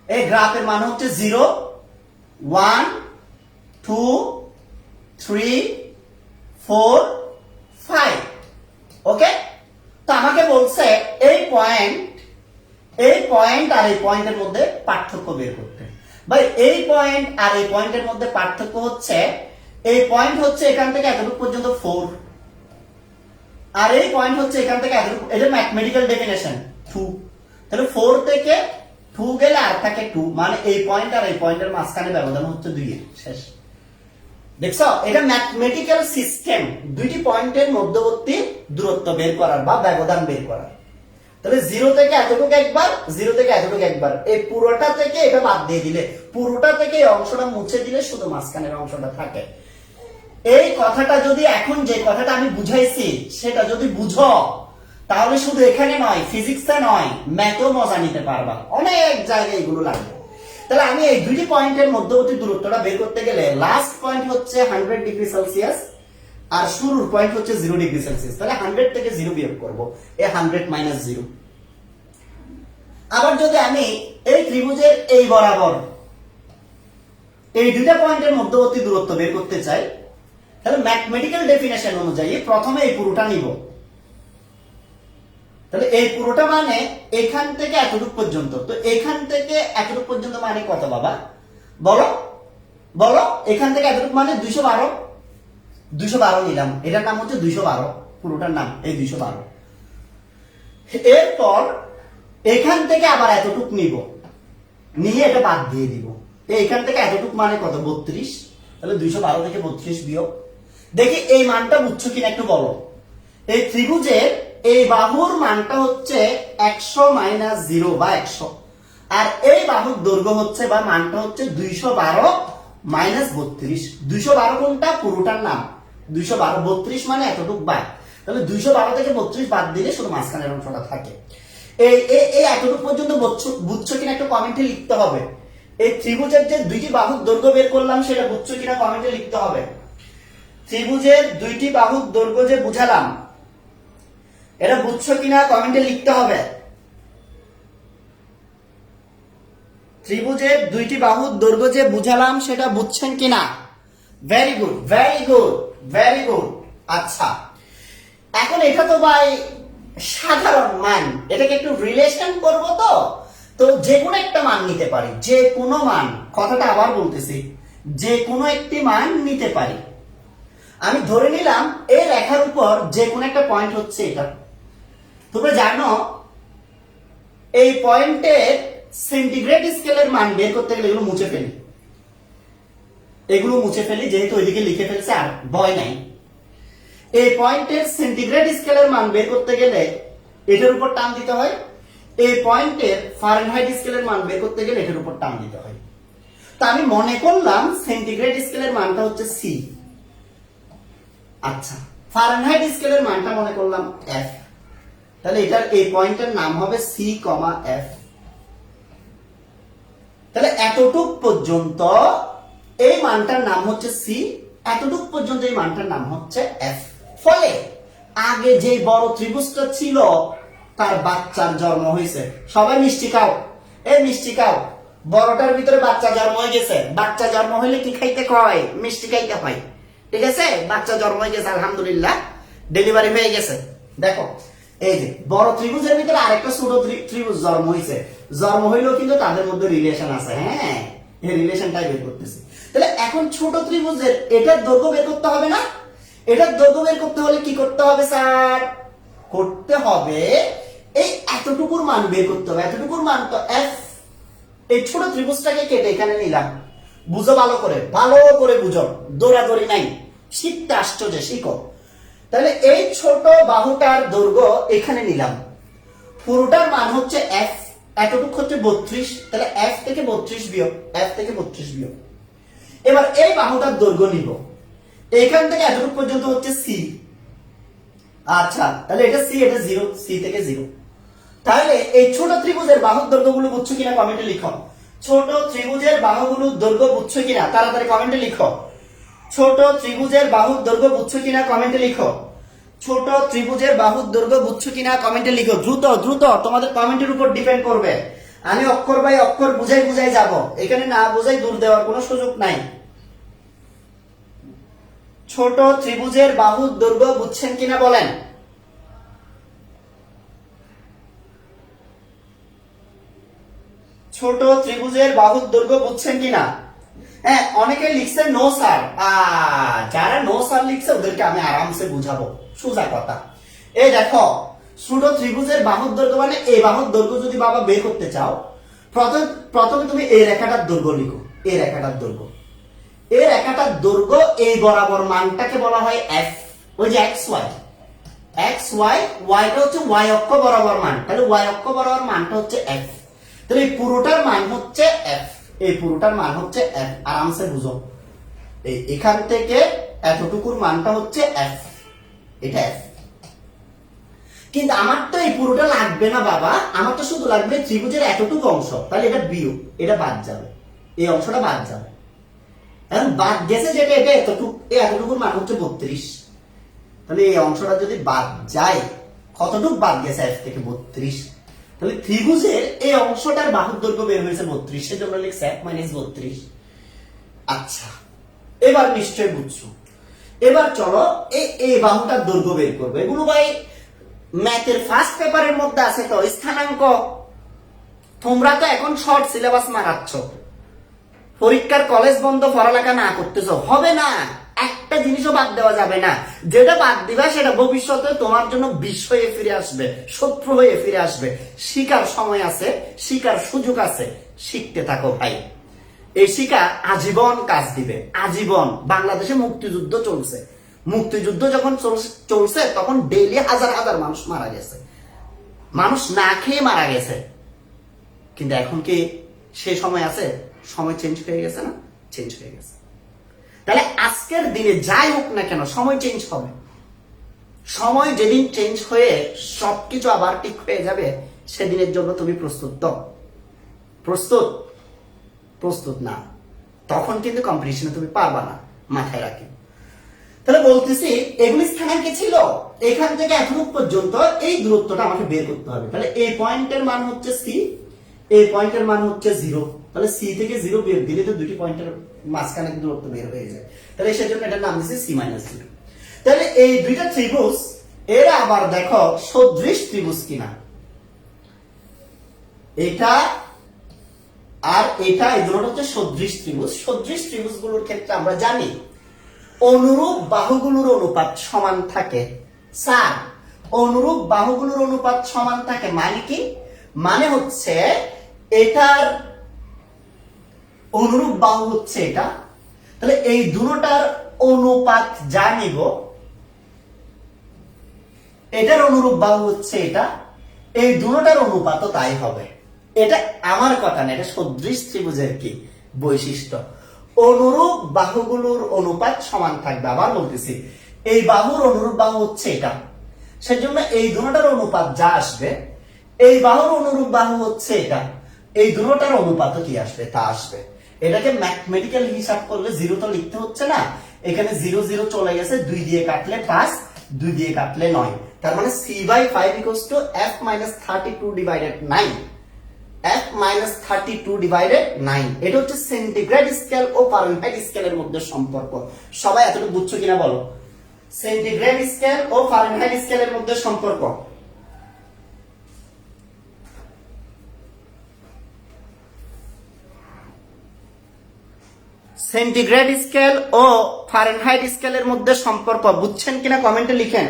এই গ্রাফের মান হচ্ছে 0, 1, 2, 3, 4, 5। ওকে, তো আমাকে বলছে এই পয়েন্ট আর এই পয়েন্টের মধ্যে পার্থক্য বের করতে। ভাই এই পয়েন্ট আর এই পয়েন্টের মধ্যে পার্থক্য হচ্ছে, এই পয়েন্ট হচ্ছে এখান থেকে এতটুকু পর্যন্ত 4, আর এই পয়েন্ট হচ্ছে এখান থেকে এতটুকু, এটা ম্যাথমেটিক্যাল ডেফিনেশন 2। তাহলে 4 থেকে 2 গেলে আর থাকে 2, মানে এই পয়েন্ট আর এই পয়েন্টের মাঝখানে ব্যবধান হচ্ছে 2 এর শেষ। দেখছো, এটা ম্যাথমেটিক্যাল সিস্টেম দুইটি পয়েন্টের মধ্যবর্তী দূরত্ব বের করার বা ব্যবধান বের করার। তাহলে 0 থেকে এতটুকু একবার, 0 থেকে এতটুকু একবার, এই পুরোটা থেকে এটা বাদ দিয়ে দিলে, পুরোটা থেকে এই অংশটা মুছে দিলে শুধু মাঝখানের অংশটা থাকে। এই কথাটা যদি এখন যে কথাটা আমি বুঝাইছি সেটা যদি বুঝো, তাহলে শুধু এখানে নয়, ফিজিক্সে নয়, ম্যাথও মজা নিতে পারবা, অনেক জায়গায় এগুলো লাগবে। তাহলে আমি এই দুইটি পয়েন্টের মধ্যবর্তী দূরত্বটা বের করতে গেলে লাস্ট পয়েন্ট হচ্ছে 100 ডিগ্রি সেলসিয়াস আর শুরুর পয়েন্ট হচ্ছে 0 ডিগ্রি সেলসিয়াস। তাহলে 100 থেকে 0 বিয়োগ করব, এই 100 মাইনাস 0। আবার যদি আমি এই ত্রিভুজের এই বরাবর এই দুইটা পয়েন্টের মধ্যবর্তী দূরত্ব বের করতে চাই, তাহলে ম্যাথমেটিক্যাল ডেফিনেশন অনুযায়ী প্রথমে এই পুরোটা নিব। তাহলে এই পুরোটা মানে এখান থেকে এতটুকু পর্যন্ত, তো এখান থেকে এতটুকু পর্যন্ত মানে কত বাবা বলো বলো? এখান থেকে এতটুকু মানে 212, 212 নিলাম, এটার নাম হচ্ছে 212, পুরোটার নাম এই 212। এরপর এখান থেকে আবার এতটুকু নিব, নিয়ে এটা বাদ দিয়ে দিব, এখান থেকে এতটুকু মানে কত 32। তাহলে 212 থেকে 32 বিয়োগ, দেখি এই মানটা বুঝছো কিনা একটু বলো। এই ত্রিভুজের এই বাহুর মানটা হচ্ছে 100 মাইনাস 0 বা 100, আর এই বাহুর দৈর্ঘ্য হচ্ছে বা মানটা হচ্ছে 212 মাইনাস 32। 212 কোনটা? পুরোটার নাম 212, 32 মানে এতটুকু বাদ। তাহলে 212 থেকে 32 বাদ দিলে শুধু মাঝখানের অংশটা থাকে। এই এই এতটুকু পর্যন্ত বুঝছো কিনা একটু কমেন্টে লিখতে হবে। এই ত্রিভুজের যে দুইটি বাহুর দৈর্ঘ্য বের করলাম সেটা বুঝছো কিনা কমেন্টে লিখতে হবে। ত্রিভুজের দুইটি বাহুর দৈর্ঘ্য যে বুঝালাম এটা বুঝছো কিনা কমেন্টে লিখতে হবে। ত্রিভুজের দুইটি বাহুর দৈর্ঘ্য যে বুঝালাম সেটা বুঝছেন কিনা? Very good, very good, very good. আচ্ছা, এখন এটা তো ভাই সাধারণ মান, এটাকে একটু রিলেশন করব, তো যে কোনো একটা মান নিতে পারি, যে কোনো মান, কথাটা আবার বলতেছি, যে কোনো একটি মান নিতে পারি। আমি ধরে নিলাম এই রেখার উপর যে কোনো একটা পয়েন্ট হচ্ছে এটা। তোমরা জানো এই পয়েন্টের সেন্টিগ্রেড স্কেলের মান বের করতে গেলে এগুলো মুছে ফেলি, এগুলো মুছে ফেলি, যেহেতু ওইদিকে লিখে ফেলছে আর ভয় নাই। এই পয়েন্টের সেন্টিগ্রেড স্কেলের মান বের করতে গেলে এটার উপর টান দিতে হয়, এই পয়েন্টের ফারেনহাইট স্কেলের মান বের করতে গেলে এটার উপর টান দিতে হয়। তা আমি মনে করলাম সেন্টিগ্রেড স্কেলের মানটা হচ্ছে সি, আচ্ছা ফারেনহাইট স্কেলের মানটা মনে করলাম এফ, তাহলে এটার এই পয়েন্টের নাম হবে সি কমা এফ। তাহলে এতটুক পর্যন্ত এই মানটার নাম হচ্ছে সি, এতটুক পর্যন্ত এই মানটার নাম হচ্ছে এফ। ফলে আগে যে বড় ত্রিভুজটা ছিল তার বাচ্চার জন্ম হয়েছে। সবাই মিষ্টি খাও, এই মিষ্টি খাও, বড়টার ভিতরে বাচ্চা জন্ম হয়ে গেছে। বাচ্চা জন্ম হইলে কি খাইতে হয়? মিষ্টি খাইতে হয়, ঠিক আছে? বাচ্চা জন্ম হয়ে গেছে, আলহামদুলিল্লাহ, ডেলিভারি হয়ে গেছে। দেখো এই যে বড় ত্রিভুজের ভিতরে আরেকটা ছোট ত্রিভুজ জন্ম হয়েছে, জন্ম হইলেও কিন্তু তাদের মধ্যে রিলেশন আছে। হ্যাঁ, এই রিলেশনটাই বের করতেছি। তাহলে এখন ছোট ত্রিভুজের এটার দৈর্ঘ্য বের করতে হবে না? এটার দৈর্ঘ্য বের করতে হলে কি করতে হবে স্যার? করতে হবে এই এতটুকুর মান বের করতে হবে। এতটুকুর মান তো এফ। এই ছোট ত্রিভুজটাকে কেটে এখানে নিলাম। বুঝো ভালো করে, ভালো করে বুঝো, দৌড়াদৌড়ি নাই, শিখতে আসছো যে শিখো। তাহলে এই ছোট বাহুটার দৈর্ঘ্য এখানে নিলাম, পুরোটার মান হচ্ছে এফ, এতটুকু হচ্ছে 32। তাহলে এফ থেকে 32 বিয়োগ, এফ থেকে 32 বিয়োগ। এবার এই বাহুটার দৈর্ঘ্য নিব, এখান থেকে এতটুকু পর্যন্ত হচ্ছে সি। আচ্ছা, তাহলে এটা সি, এটা 0, সি থেকে 0। তাহলে এই ছোট ত্রিভুজের বাহুর দৈর্ঘ্যগুলো বুঝছো কিনা কমেন্টে লিখো। ছোট ত্রিভুজের বাহুগুলোর দৈর্ঘ্য বুঝছো কিনা তাড়াতাড়ি কমেন্টে লিখো। ছোট ত্রিভুজের বাহুর দৈর্ঘ্য বুঝছো কিনা কমেন্টে লিখো। ছোট ত্রিভুজের বাহুর দৈর্ঘ্য বুঝছো কিনা কমেন্টে লিখো। দ্রুত দ্রুত, তোমাদের কমেন্টের উপর ডিপেন্ড করবে। আমি অক্ষর বাই অক্ষর বুঝাই বুঝাই যাব, এখানে না বুঝাই দূর দেওয়ার কোনো সুযোগ নাই। ছোট ত্রিভুজের বাহুর দৈর্ঘ্য বুঝছেন কিনা বলেন। ছোট ত্রিভুজের বাহুর দৈর্ঘ্য বুঝছেন কিনা? হ্যাঁ, অনেকে লিখছে নো স্যার। যারা নো স্যার লিখছে ওদেরকে আমি আরামসে বুঝাবো, সোজা কথা। এই দেখো, ছোট ত্রিভুজের বাহুর দৈর্ঘ্য মানে এই বাহুর দৈর্ঘ্য যদি বাবা বের করতে চাও, প্রথমে তুমি এই রেখাটার দৈর্ঘ্য লিখো। এই রেখাটার দৈর্ঘ্য, এই রেখাটার দৈর্ঘ্য এই বরাবর মানটাকে বলা হয় এফ। ওই যে এক্স ওয়াই, এক্স ওয়াই, ওয়াইটা হচ্ছে ওয়াই অক্ষ বরাবর মান, তাহলে ওয়াই অক্ষ বরাবর মানটা হচ্ছে এফ। তাহলে এই পুরোটার মান হচ্ছে এফ, এই পুরোটার মান হচ্ছে এফ। আরামসে বুঝো, এই এখান থেকে এতটুকুর মানটা হচ্ছে এফ, এটা এফ। কিন্তু আমার তো এই পুরোটা লাগবে না বাবা, আমার তো শুধু লাগবে ত্রিভুজের এতটুকু অংশ। তাহলে এটা বিয়োগ, এটা বাদ যাবে, এই অংশটা বাদ যাবে। এখন বাদ গেছে যেটা, এটা এতটুকুর মান হচ্ছে 32। তাহলে এই অংশটা যদি বাদ যায়, কতটুকু বাদ গেছে এফ থেকে? 32। তাহলে ত্রিভুজের এই অংশটার বাহুর দৈর্ঘ্য বের হয়েছে 32, সেজন্য লিখছে f - 32। আচ্ছা, এবার নিশ্চয় বুঝছো। এবার চলো এই বাহুটার দৈর্ঘ্য বের করবো। এগুলো ভাই ম্যাথের ফার্স্ট পেপারের মধ্যে আছে তো, স্থানাঙ্ক। তোমরা তো এখন শর্ট সিলেবাস মারাচ্ছ, পরীক্ষার কলেজ বন্ধ, পড়ালেখা না করতেছো, হবে না। একটা জিনিসও বাদ দেওয়া যাবে না, যেটা বাদ দিবা সেটা ভবিষ্যতে তোমার জন্য বিষ হয়ে ফিরে আসবে, শত্রু হয়ে ফিরে আসবে। শিকার সময় আছে, শিকার সুযোগ আছে, শিখতে থাকো ভাই। এই শিকা আজীবন কাজ দিবে, আজীবন। বাংলাদেশে মুক্তিযুদ্ধ চলছে, মুক্তিযুদ্ধ যখন চলছে তখন ডেইলি হাজার হাজার মানুষ মারা গেছে, মানুষ না খেয়ে মারা গেছে। কিন্তু এখন কি সে সময় আছে? সময় চেঞ্জ হয়ে গেছে না? চেঞ্জ হয়ে গেছে। তাহলে আজকের দিনে যাই হোক না কেন, সময় চেঞ্জ হবে। সময় যেদিন চেঞ্জ হয়ে সবকিছু আবার ঠিক হয়ে যাবে, সেদিনের জন্য তুমি প্রস্তুত তো? প্রস্তুত? প্রস্তুত না, তখন কিন্তু কম্পিটিশনে তুমি পারবা না, মাথায় রাখি। তাহলে বলতেছি এগুলি স্থানাঙ্কে ছিল, এখান থেকে এতটুকু পর্যন্ত এই দূরত্বটা আমাকে বের করতে হবে। তাহলে এই পয়েন্টের মান হচ্ছে সি, এই পয়েন্টের মান হচ্ছে 0। তাহলে সি থেকে 0 বের দিলে তো দুটি পয়েন্টের মাঝখানে দূরত্ব বের হয়ে যায়। তাহলে সেজন্য এটার নাম দিয়েছি সি - 0। তাহলে এই দুইটা ত্রিভুজ, এরা আবার দেখো সদৃশ ত্রিভুজ কিনা। এটা আর এটা, এই দুটো হচ্ছে সদৃশ ত্রিভুজ। সদৃশ ত্রিভুজগুলোর ক্ষেত্রে আমরা জানি অনুরূপ বাহুগুলোর অনুপাত সমান থাকে। স্যার, অনুরূপ বাহুগুলোর অনুপাত সমান থাকে মানে কি? মানে হচ্ছে এটার অনুরূপ বাহু হচ্ছে এটা, তাহলে এই দুটোটার অনুপাত যা নিব, এটার অনুরূপ বাহু হচ্ছে এটা, এই দুটোটার অনুপাতও তাই হবে। এটা আমার কথা না, এটা সদৃশ ত্রিভুজের কি বৈশিষ্ট্য। অনুরূপ বাহুগুলোর অনুপাত সমান থাকবে। আবার বলতেছি, এই বাহুর অনুরূপ বাহু হচ্ছে এটা, সেজন্য এই দুটোটার অনুপাত যা আসবে, এই বাহুর অনুরূপ বাহু হচ্ছে এটা, এই দুটোটার অনুপাতও কি আসবে? তা আসবে। এটাকে ম্যাথমেটিক্যাল হিসাব করলে 0 তো লিখতে হচ্ছে না, এখানে 0 0 চলে গেছে, 2 দিয়ে কাটলে 5, 2 দিয়ে কাটলে 9। তার মানে c/5 = f - 32 / 9, f - 32 / 9। এটা হচ্ছে সেন্টিগ্রেড স্কেল ও ফারেনহাইট স্কেলের মধ্যে সম্পর্ক। সবাই এতটুকু বুঝছো কিনা বলো? সেন্টিগ্রেড স্কেল ও ফারেনহাইট স্কেলের মধ্যে সম্পর্ক। সেন্টিগ্রেড স্কেল ও ফারেনহাইট স্কেলের মধ্যে সম্পর্ক বুঝছেন কিনা কমেন্টে লিখেন।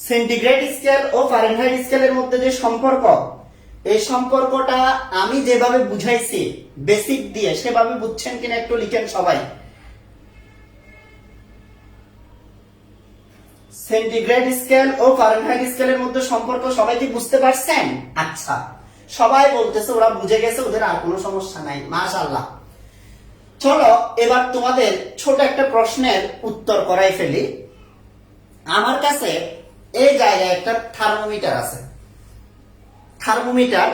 সেন্টিগ্রেড স্কেল ও ফারেনহাইট স্কেলের মধ্যে যে সম্পর্ক, এই সম্পর্কটা আমি যেভাবে বুঝাইছি বেসিক দিয়ে, সেভাবে বুঝছেন কিনা একটু লিখেন সবাই। সেন্টিগ্রেড স্কেল ও ফারেনহাইট স্কেলের মধ্যে সম্পর্ক সবাই কি বুঝতে পারছেন? আচ্ছা, সবাই বলতেছে ওরা বুঝে গেছে, ওদের আর কোনো সমস্যা নাই, মাশাআল্লাহ। চলো এবার তোমাদের ছোট একটা প্রশ্নের উত্তর করাই ফেলি। আমার কাছে এই জায়গায় একটা থার্মোমিটার আছে। থার্মোমিটার,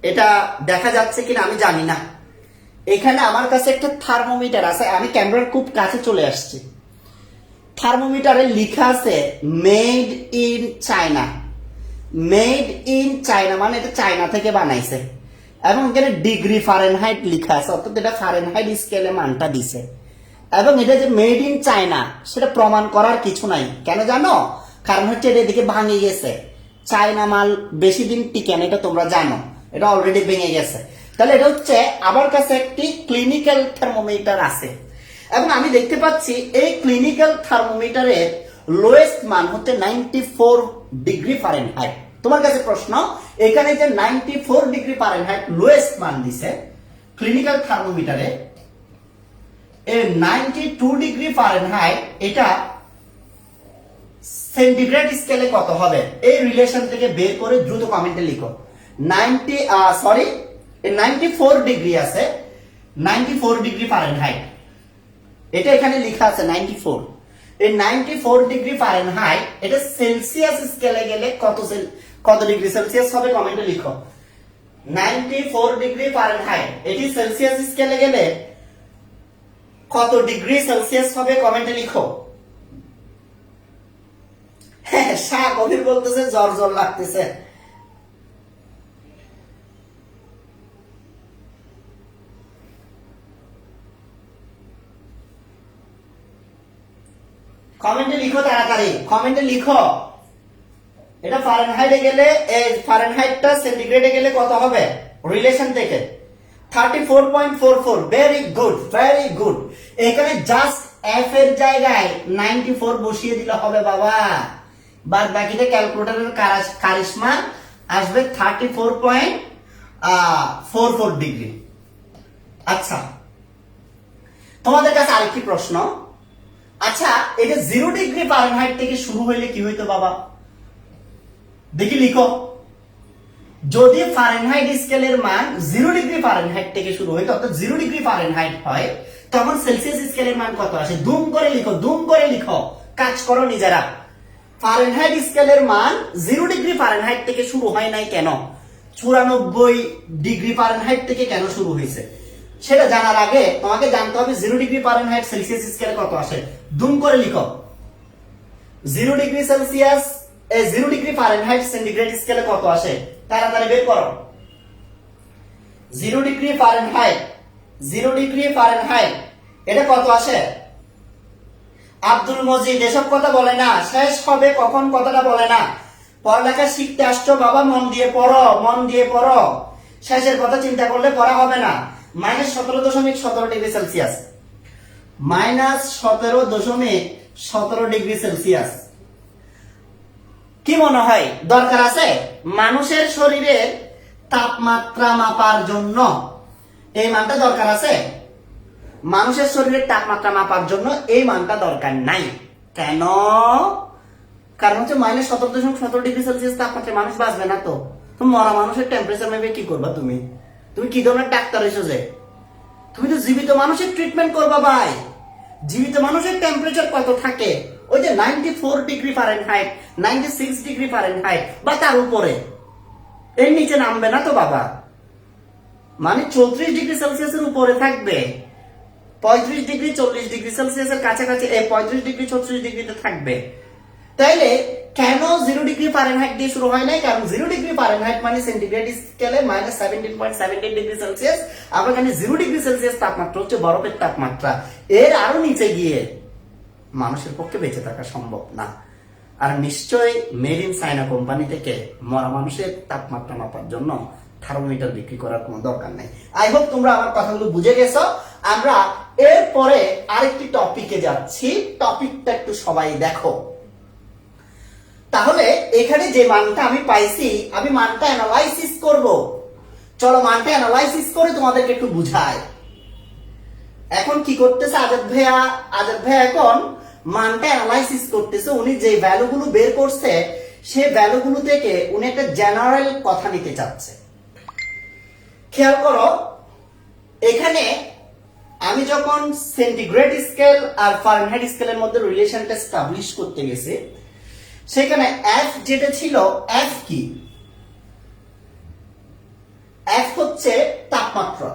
এটা দেখা যাচ্ছে কিনা আমি জানি না। এখানে আমার কাছে একটা থার্মোমিটার আছে, আমি ক্যামেরার খুব কাছে চলে আসছি। থার্মোমিটারে লেখা আছে made in China. Made in China মানে এটা চায়না থেকে বানাইছে, এবং এখানে ডিগ্রি ফারেনহাইট লেখা আছে, অর্থাৎ এটা ফারেনহাইট স্কেলে মানটা দিছে। এবং এটা যে মেড ইন চায়না সেটা প্রমাণ করার কিছু নাই। কেন জানো? কারণ হচ্ছে এটা এদিকে ভাঙে গেছে। চায়না মাল বেশি দিন টিকে না, এটা তোমরা জানো, এটা অলরেডি ভেঙে গেছে। তাহলে এটা হচ্ছে আমার কাছে একটি ক্লিনিক্যাল থার্মোমিটার আছে এবং আমি দেখতে পাচ্ছি এই ক্লিনিক্যাল থার্মোমিটারের লোয়েস্ট মান হচ্ছে 94 ডিগ্রি ফারেনহাইট। তোমার কাছে প্রশ্ন, এখানে যে 94 ডিগ্রি ফারেনহাইট লোয়েস্ট মান দিছে ক্লিনিক্যাল থার্মোমিটারে, এই 92 ডিগ্রি ফারেনহাইট এটা সেন্টিগ্রেড স্কেলে কত হবে? এই রিলেশন থেকে বের করে দ্রুত কমেন্টে লিখো। 94 ডিগ্রি আছে, 94 ডিগ্রি ফারেনহাইট, এটা এখানে লেখা আছে 94। এই 94 ডিগ্রি ফারেনহাইট এটা সেলসিয়াস স্কেলে গেলে কত ডিগ্রি সেলসিয়াস হবে? কমেন্টে লিখো। 94 ডিগ্রি ফারেনহাইট এটি সেলসিয়াস স্কেলে গেলে কত ডিগ্রি সেলসিয়াস হবে? কমেন্টে লিখো। হ্যাঁ, শাহ কবির বলতেছে জ্বর জ্বর লাগতেছে। কমেন্টে লিখো তাড়াতাড়ি, কমেন্টে লিখো। এটা ফারেনহাইটে গেলে, এই ফারেনহাইটটা সেন্টিগ্রেডে গেলে কত হবে রিলেশন থেকে? 34.44। Very good, very good. এখানে জাস্ট এফ এর জায়গায় 94 বসিয়ে দিলে হবে বাবা, বাদ বাকিটা ক্যালকুলেটরের কারিশমা আসবে 34.44 ডিগ্রি। আচ্ছা, তোমাদের কাছে আরেকটি প্রশ্ন, আচ্ছা এটা 0 ডিগ্রি ফারেনহাইট থেকে শুরু হইলে কি হইতো বাবা? দেখি লিখো। যদি ফারেনহাইট স্কেলের মান 0 ডিগ্রি ফারেনহাইট থেকে শুরু হইতো, অর্থাৎ 0 ডিগ্রি ফারেনহাইট হয়, তখন সেলসিয়াস স্কেলের মান কত আসে? দুম করে লিখো, দুম করে লিখো, কাজ করো নিজেরা। ফারেনহাইট স্কেলের মান 0 ডিগ্রি ফারেনহাইট থেকে শুরু হয় নাই কেন? 94 ডিগ্রি ফারেনহাইট থেকে কেন শুরু হয়েছে সেটা জানার আগে তোমাকে জানতে হবে 0 ডিগ্রি ফারেনহাইট সেলসিয়াস স্কেলে কত আসে। দুম করে লিখো। 0 degree Celsius 0 degree Fahrenheit centigrade স্কেলে কত আসে? তাড়াতাড়ি বের করো। 0 ডিগ্রি ফারেনহাইট, 0 ডিগ্রি ফারেনহাইট এটা কত আসে? আব্দুল মজিদ এসব কথা বলে না, শেষ হবে কখন কথাটা বলে না। পড়ালেখা শিখতে আসছো বাবা, মন দিয়ে পড়ো, মন দিয়ে পড়ো। শেষের কথা চিন্তা করলে পড়া হবে না। -17.17 ডিগ্রি সেলসিয়াস, -17.17 ডিগ্রি সেলসিয়াস। কি মনে হয় দরকার আছে? মানুষের শরীরের তাপমাত্রা মাপার জন্য এই মানটা দরকার আছে? মানুষের শরীরের তাপমাত্রা মাপার জন্য এই মানটা দরকার নাই। কেন? কারণ হচ্ছে -17.17 ডিগ্রি সেলসিয়াস তাপমাত্রা মানুষ বাঁচবে না। তো মরা মানুষের টেম্পারেচার মেপে কি করবা তুমি? তুমি কি ধরনের ডাক্তার এসো যে? তুমি তো জীবিত মানুষের ট্রিটমেন্ট করবা ভাই। জীবিত মানুষের টেম্পারেচার কত থাকে? ওই যে 94 ডিগ্রি ফারেনহাইট, 96 ডিগ্রি ফারেনহাইট বা তার উপরে, এর নিচে নামবে না তো বাবা। মানে 34 ডিগ্রি সেলসিয়াসের উপরে থাকবে, 35 ডিগ্রি 40 ডিগ্রি সেলসিয়াসের কাছাকাছি, 35 ডিগ্রি 36 ডিগ্রিতে থাকবে। তাইলে কেন 0 ডিগ্রি ফারেনহাইট দিয়ে শুরু হয় নাই? কারণ 0 ডিগ্রি ফারেনহাইট মানে সেন্টিগ্রেড স্কেলে -17.17 ডিগ্রি সেলসিয়াস। আমরা জানি 0 ডিগ্রি সেলসিয়াস তাপমাত্রা হচ্ছে বরফের তাপমাত্রা। এর আরো নিচে গিয়ে মানুষের পক্ষে বেঁচে থাকা সম্ভব না। আর নিশ্চয়ই মেড ইন চায়না কোম্পানি থেকে মরা মানুষের তাপমাত্রা মাপার জন্য থার্মোমিটার বিক্রি করার কোনো দরকার নেই। আই হোপ তোমরা আমার কথাগুলো বুঝে গেছো। আমরা এরপরে আরেকটি টপিকে যাচ্ছি, টপিকটা একটু সবাই দেখো। তাহলে এখানে যে মানটা আমি পাইছি, আমি মানটা অ্যানালাইসিস করব। চলো মানটা অ্যানালাইসিস করে তোমাদেরকে একটু বুঝাই। এখন কি করতেছে আজাদ ভাইয়া? আজাদ ভাইয়া এখন মানটা অ্যানালাইসিস করতেছে। উনি যে ভ্যালুগুলো বের করছে সেই ভ্যালুগুলো থেকে উনি একটা জেনারেল কথা নিতে চাচ্ছে। খেয়াল করো, এখানে আমি যখন সেন্টিগ্রেড স্কেল আর ফারেনহাইট স্কেলের মধ্যে রিলেশনটা এস্টাবলিশ করতে গেছি, সেখানে এফ যেটা ছিল, এফ কি? এফ হচ্ছে তাপমাত্রা,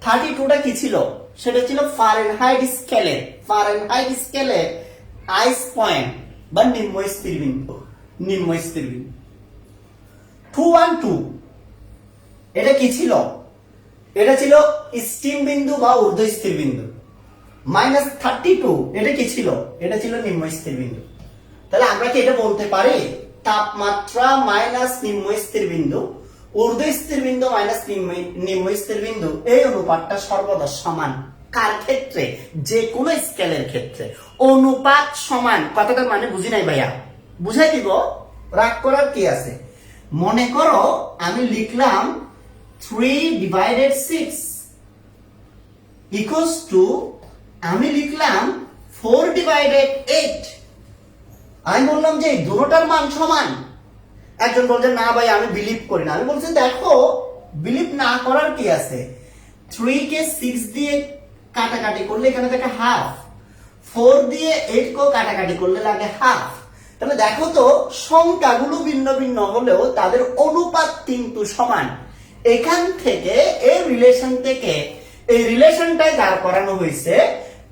-32টা কি ছিল? সেটা ছিল ফারেনহাইট স্কেলে, ফারেনহাইট স্কেলে আইস পয়েন্ট বা নিম্ন স্থিরবিন্দু, নিম্ন স্থিরবিন্দু। 212 এটা কি ছিল? এটা ছিল স্টিম বিন্দু বা ঊর্ধ্ব স্থিরবিন্দু। -32 এটা কি ছিল? এটা ছিল নিম্ন স্থিরবিন্দু। তাহলে আমরা কি এটা বলতে পারি তাপমাত্রা মাইনাস নিম্ন স্থির বিন্দু, ঊর্ধ্ব স্থির বিন্দু মাইনাস নিম্ন স্থির বিন্দু, এই অনুপাতটা সর্বদা সমান। কার ক্ষেত্রে? যে কোনো স্কেলের ক্ষেত্রে অনুপাত সমান। কথাটা মানে বুঝি নাই ভাইয়া, বুঝাই দিব, রাগ করার কি আছে। মনে করো আমি লিখলাম 3/6 ইকুয়ালস টু আমি লিখলাম 4/8। আমি বললাম যে এই দুটোটার মান সমান। একজন বলছে না ভাই আমি বিলিভ করি না। আমি বলছি দেখো বিলিভ না করার কি আছে, 3 কে 6 দিয়ে কাটাকাটি করলে এখানে থাকে হাফ, 4 দিয়ে 8 কেও কাটাকাটি করলে লাগে হাফ। তাহলে দেখো তো সংখ্যাগুলো ভিন্ন ভিন্ন হলেও তাদের অনুপাত কিন্তু সমান। এখান থেকে এই রিলেশনটাই দাঁড় করানো হয়েছে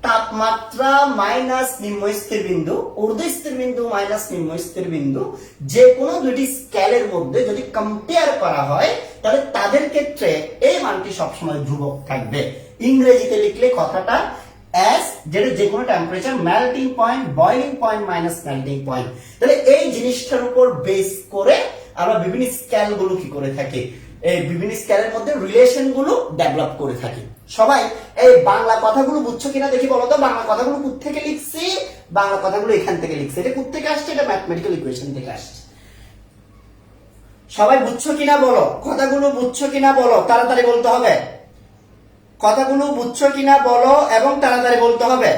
তাপমাত্রা মাইনাস নিম্ন স্থির বিন্দু, ঊর্ধ্ব স্থির বিন্দু মাইনাস নিম্ন স্থির বিন্দু, যে কোনো দুটি স্কেলের মধ্যে যদি কম্পেয়ার করা হয় তাহলে তাদের ক্ষেত্রে এই মানটি সবসময় ধ্রুবক থাকবে। ইংরেজিতে লিখলে কথাটা এস, যেটা যে কোনো temperature, melting point, boiling point minus melting point. তাহলে এই জিনিসটার উপর বেস করে আমরা বিভিন্ন স্কেল গুলো কি করে থাকি, এই বিভিন্ন স্কেলের মধ্যে রিলেশন গুলো ডেভেলপ করে থাকি। সবাই এই বাংলা কথাগুলো বুঝছো কিনা দেখি বলো তো। বাংলা কথাগুলো কোথা থেকে লিখছি? বাংলা কথাগুলো এখান থেকে লিখছি। এটা কোথা থেকে আসছে? এটা ম্যাথমেটিক্যাল ইকুয়েশন থেকে আসছে। সবাই বুঝছো কিনা বলো, কথাগুলো বুঝছো কিনা বলো, তাড়াতাড়ি বলতে হবে। কথাগুলো বুঝছো কিনা বলো এবং তাড়াতাড়ি বলতে হবে।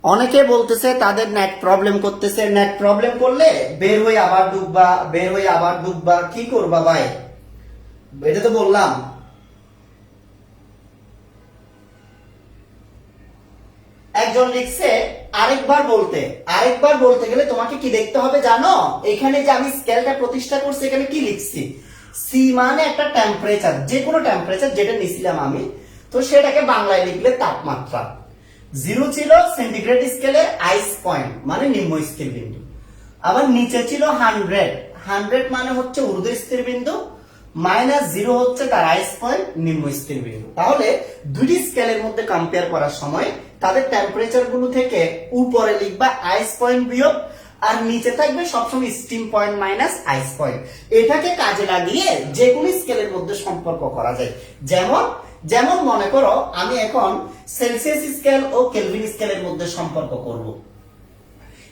অনেকে বলতেছে তাদের নেট প্রবলেম করতেছে। নেট প্রবলেম করলে বের হয়ে আবার ঢুকবা, বের হয়ে আবার ঢুকবা, কি করবা ভাই? এটা তো বললাম। একজন লিখছে আরেকবার বলতে গেলে তোমাকে কি দেখতে হবে জানো? এখানে যে আমি স্কেলটা প্রতিষ্ঠা করছি এখানে কি লিখছি, সি মানে একটা টেম্পারেচার, যে কোনো টেম্পারেচার যেটা নিছিলাম আমি, তো সেটাকে বাংলায় লিখলে তাপমাত্রা। 0 ছিল সেন্টিগ্রেড স্কেলে আইস পয়েন্ট মানে নিম্ন স্থির বিন্দু। আবার নিচে ছিল 100 মানে হচ্ছে ঊর্ধ্ব স্থির বিন্দু, -0 হচ্ছে তার আইস পয়েন্ট নিম্ন স্থির বিন্দু। তাহলে দুটি স্কেলের মধ্যে কম্পেয়ার করার সময় তাদের টেম্পারেচার গুলো থেকে উপরে লিখবা আইস পয়েন্ট বিয়োগ, আর নিচে থাকবে সবসময় স্টিম পয়েন্ট মাইনাস আইস পয়েন্ট। এটাকে কাজে লাগিয়ে যে কোনো স্কেলের মধ্যে সম্পর্ক করা যায়। যেমন মনে করো আমি এখন সেলসিয়াস স্কেল ও কেলভিন স্কেলের মধ্যে সম্পর্ক করব।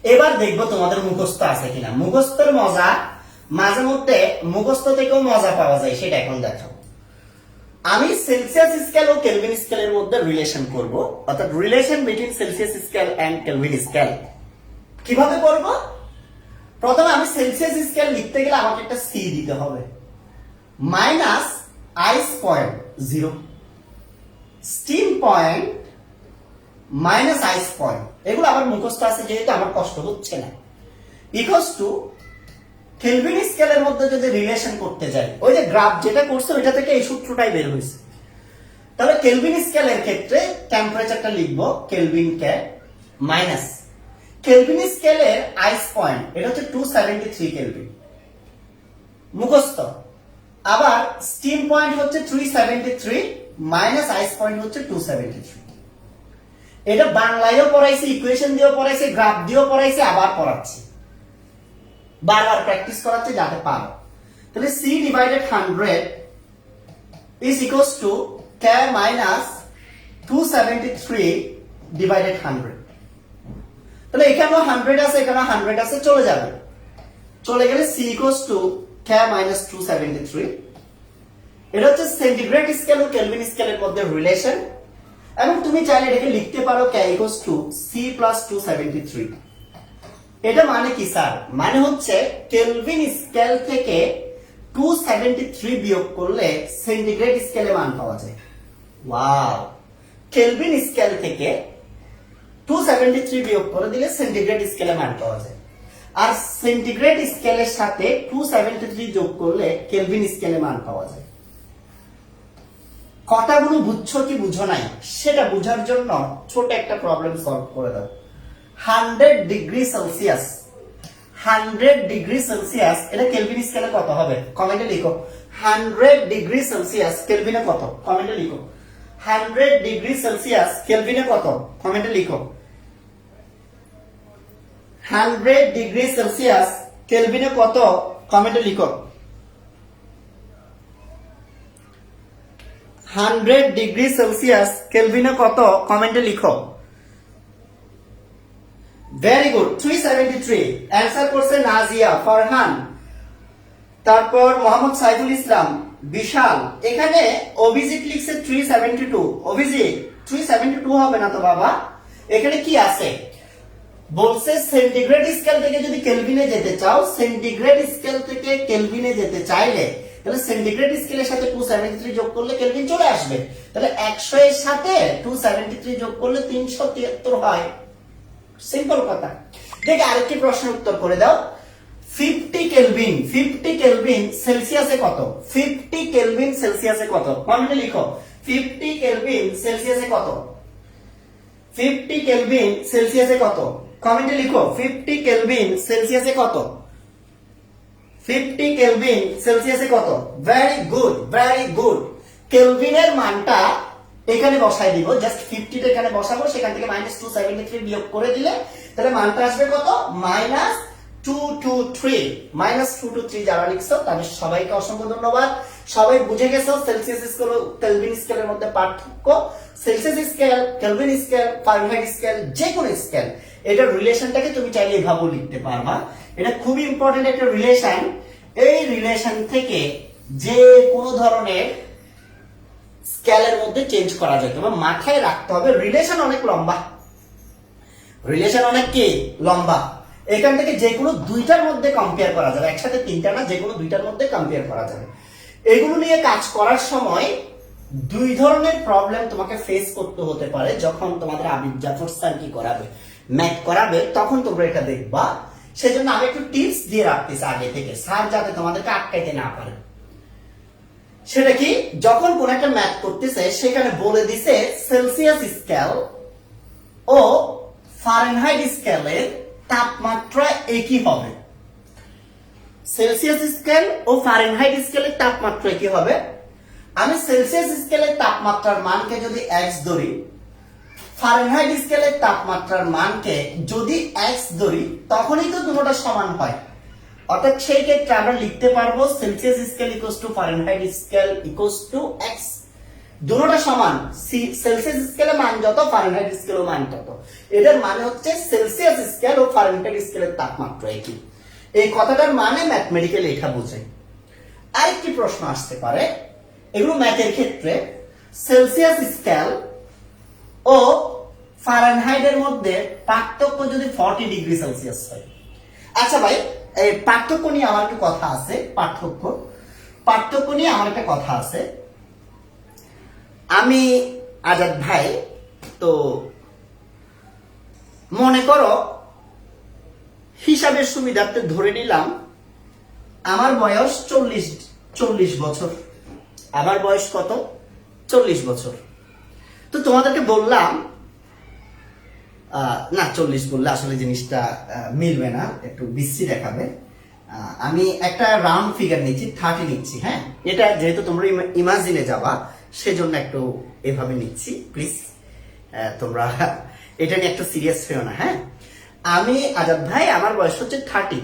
এবার দেখবো তোমাদের মুখস্থ আছে কিনা। মুখস্থের মজা মাঝে মধ্যে মুখস্থ থেকেও মজা পাওয়া যায়, সেটা এখন দেখাবো। আমি সেলসিয়াস স্কেল ও কেলভিন স্কেলের মধ্যে রিলেশন করব, অর্থাৎ relation between Celsius scale and Kelvin scale. কিভাবে করব? প্রথমে আমি সেলসিয়াস স্কেল লিখতে গেলে আমাকে একটা সি দিতে হবে, মাইনাস আইস পয়েন্ট 0, স্টিম পয়েন্ট মাইনাস আইস পয়েন্ট, এগুলো আবার মুখস্থ আছে যেহেতু আমার কষ্ট হচ্ছে না, ইকুয়ালস টু কেলভিন স্কেলের মধ্যে যদি রিলেশন করতে যাই, ওই যে গ্রাফ যেটা করছে ওইটা থেকে এই সূত্রটাই বের হয়েছে। তাহলে কেলভিন স্কেলের ক্ষেত্রে টেম্পারেচারটা লিখবো কেলভিন কে মাইনাস কেলভিন স্কেলের আইস পয়েন্ট, এটা হচ্ছে 273 কেলভিন মুখস্থ। আবার স্টিম পয়েন্ট হচ্ছে 373 মাইনাস আইস পয়েন্ট হচ্ছে 273। এটা বাংলায়ও পড়াইছে, ইকুয়েশন দিয়েও পড়াইছে, গ্রাফ দিয়েও পড়াইছে, আবার পড়াচ্ছি, বারবার প্র্যাকটিস করাচ্ছে যাতে পারো। তাহলে c divided 100 is equals to k minus 273 divided 100। তাহলে এখানেও 100 আছে, এখানেও 100 আছে, চলে যাবে, চলে গেলে c equals to k minus 273। এটা হচ্ছে সেন্টিগ্রেড স্কেল ও কেলভিন স্কেলের মধ্যে রিলেশন, এবং তুমি চাইলে এটাকে লিখতে পারো k equals to c plus 273। এটা মানে কি স্যার? মানে হচ্ছে কেলভিন স্কেল থেকে 273 বিয়োগ করলে সেন্টিগ্রেড স্কেলে মান পাওয়া যায়। ওয়াও! কেলভিন স্কেল থেকে 273 বিয়োগ করে দিলে সেন্টিগ্রেড স্কেলে মান পাওয়া যায়, আর সেন্টিগ্রেড স্কেলের সাথে 273 যোগ করলে কেলভিন স্কেলে মান পাওয়া যায়। কথাগুলো বুঝছো কি বুঝো নাই সেটা বোঝার জন্য ছোট একটা প্রবলেম সলভ করে দাও। 100 ডিগ্রি সেলসিয়াস, 100 ডিগ্রি সেলসিয়াস এটা কেলভিন স্কেলে কত হবে? কমেন্টে লিখো। 100 ডিগ্রি সেলসিয়াস কেলভিনে কত? কমেন্টে লিখো। 100°C কেলভিনে কত? কমেন্টে লিখো। 100°C কেলভিনে কত? কমেন্টে লিখো। 100°C কেলভিনে কত? কমেন্টে লিখো। ভেরি গুড, 373 অ্যান্সার করছে নাজিয়া, ফারহান, তারপর মোহাম্মদ সাইফুল ইসলাম, বিশাল। এখানে অভিজিৎ লিখছে 372। অভিজিৎ 372 হবে না তো বাবা, এখানে কি আছে বলছে সেন্টিগ্রেড স্কেল থেকে যদি কেলভিনে যেতে চাও, সেন্টিগ্রেড স্কেল থেকে কেলভিনে যেতে চাইলে তাহলে সেন্টিগ্রেড স্কেলের সাথে 273 যোগ করলে কেলভিন চলে আসবে। তাহলে 100 এর সাথে 273 যোগ করলে 373 হয়। সিম্পল কথা। দেখে আরেকটি প্রশ্নের উত্তর করে দাও। 50 কেলভিন সেলসিয়াসে কত? 50 কেলভিন সেলসিয়াসে কত? কমেন্টে লিখো। 50 কেলভিন সেলসিয়াসে কত? 50 কেলভিন সেলসিয়াসে কত? কমেন্টে লিখো। 50 কেলভিন সেলসিয়াসে কত? 50 কেলভিন সেলসিয়াসে কত? Very good, very good. কেলভিনের মানটা এখানে বসাই দিব, জাস্ট 50 টা এখানে বসাবো, সেখান থেকে -273 বিয়োগ করে দিলে তাহলে মানটা আসবে কত? -223। -223 যারা লিখছো তাদের সবাইকে অসংখ্য ধন্যবাদ। সবাই বুঝে গেছো সেলসিয়াস স্কেল ও কেলভিন স্কেলের মধ্যে পার্থক্য। Celsius scale, Kelvin scale, Fahrenheit scale, যে কোনো স্কেল, এটার রিলেশনটাকে তুমি চাইলে এভাবেও লিখতে পারবা। এটা খুবই ইম্পর্টেন্ট একটা রিলেশন। এই রিলেশন থেকে যে কোনো ধরনের স্কেলের মধ্যে চেঞ্জ করা যায়, তবে মাথায় রাখতে হবে রিলেশন অনেক লম্বা, রিলেশন অনেক কি লম্বা। এখান থেকে যে কোনো দুইটার মধ্যে কম্পেয়ার করা যাবে, একসাথে তিনটা না, যে কোনো দুইটার মধ্যে কম্পেয়ার করা যাবে। এগুলো নিয়ে কাজ করার সময় দুই ধরনের প্রবলেম তোমাকে ফেস করতে হতে পারে। যখন তোমাদের আবিদ জাফর স্যার কি করাবে, ম্যাথ করাবে, তখন তোমরা এটা দেখবা। সেজন্য আমি একটু টিপস দিয়ে রাখতেছি আগে থেকে, স্যার যাতে তোমাদেরকে আটকাইতে না পারে। সেটা কি, যখন কোন একটা ম্যাথ করতেছে সেখানে বলে দিছে সেলসিয়াস স্কেল ও ফারেনহাইট স্কেলের তাপমাত্রা একই হবে। সেলসিয়াস স্কেল ও ফারেনহাইট স্কেলের তাপমাত্রা একই হবে। আমি সেলসিয়াস স্কেলের তাপমাত্রার মানকে যদি x ধরি, ফারেনহাইট স্কেলের তাপমাত্রার মানকে যদি x ধরি, তখনই তো দুটোটা সমান হয়। অর্থাৎ সেই ক্ষেত্রে আমরা লিখতে পারবো Celsius scale equals to Fahrenheit scale equals to x। দুটোটা সমান, সেলসিয়াস স্কেলের মান যত, ফারেনহাইট স্কেলের মান তত। এটার মানে হচ্ছে সেলসিয়াস স্কেল ও ফারেনহাইট স্কেলের তাপমাত্রা একই। এই কথাটার মানে ম্যাথমেটিক্যালি এটা বোঝায়। আরেকটি প্রশ্ন আসতে পারে, এগুলো ম্যাথের ক্ষেত্রে, সেলসিয়াস স্কেল ও ফারেনহাইটের মধ্যে পার্থক্য যদি 40°C হয়। আচ্ছা ভাই, এই পার্থক্য নিয়ে আমার একটা কথা আছে। পার্থক্য নিয়ে আমার একটা কথা আছে। আমি আজাদ ভাই, তো মনে করো হিসাবের সুবিধার্থে ধরে নিলাম আমার বয়স 40 বছর। আমার বয়স কত? 40 বছর। তো তোমাদেরকে বললাম, না 40 বললে আসলে জিনিসটা মিলবে না, একটু বিশ্রী দেখাবে। আমি একটা রাউন্ড ফিগার নিচ্ছি, 30 নিচ্ছি। হ্যাঁ, এটা যেহেতু তোমরা ইমাজিনে যাবা সেজন্য একটু এভাবে নিচ্ছি। প্লিজ তোমরা এটা নিয়ে একটু সিরিয়াস হয়েও না। হ্যাঁ, আমি আজাদ ভাই, আমার বয়স হচ্ছে 30।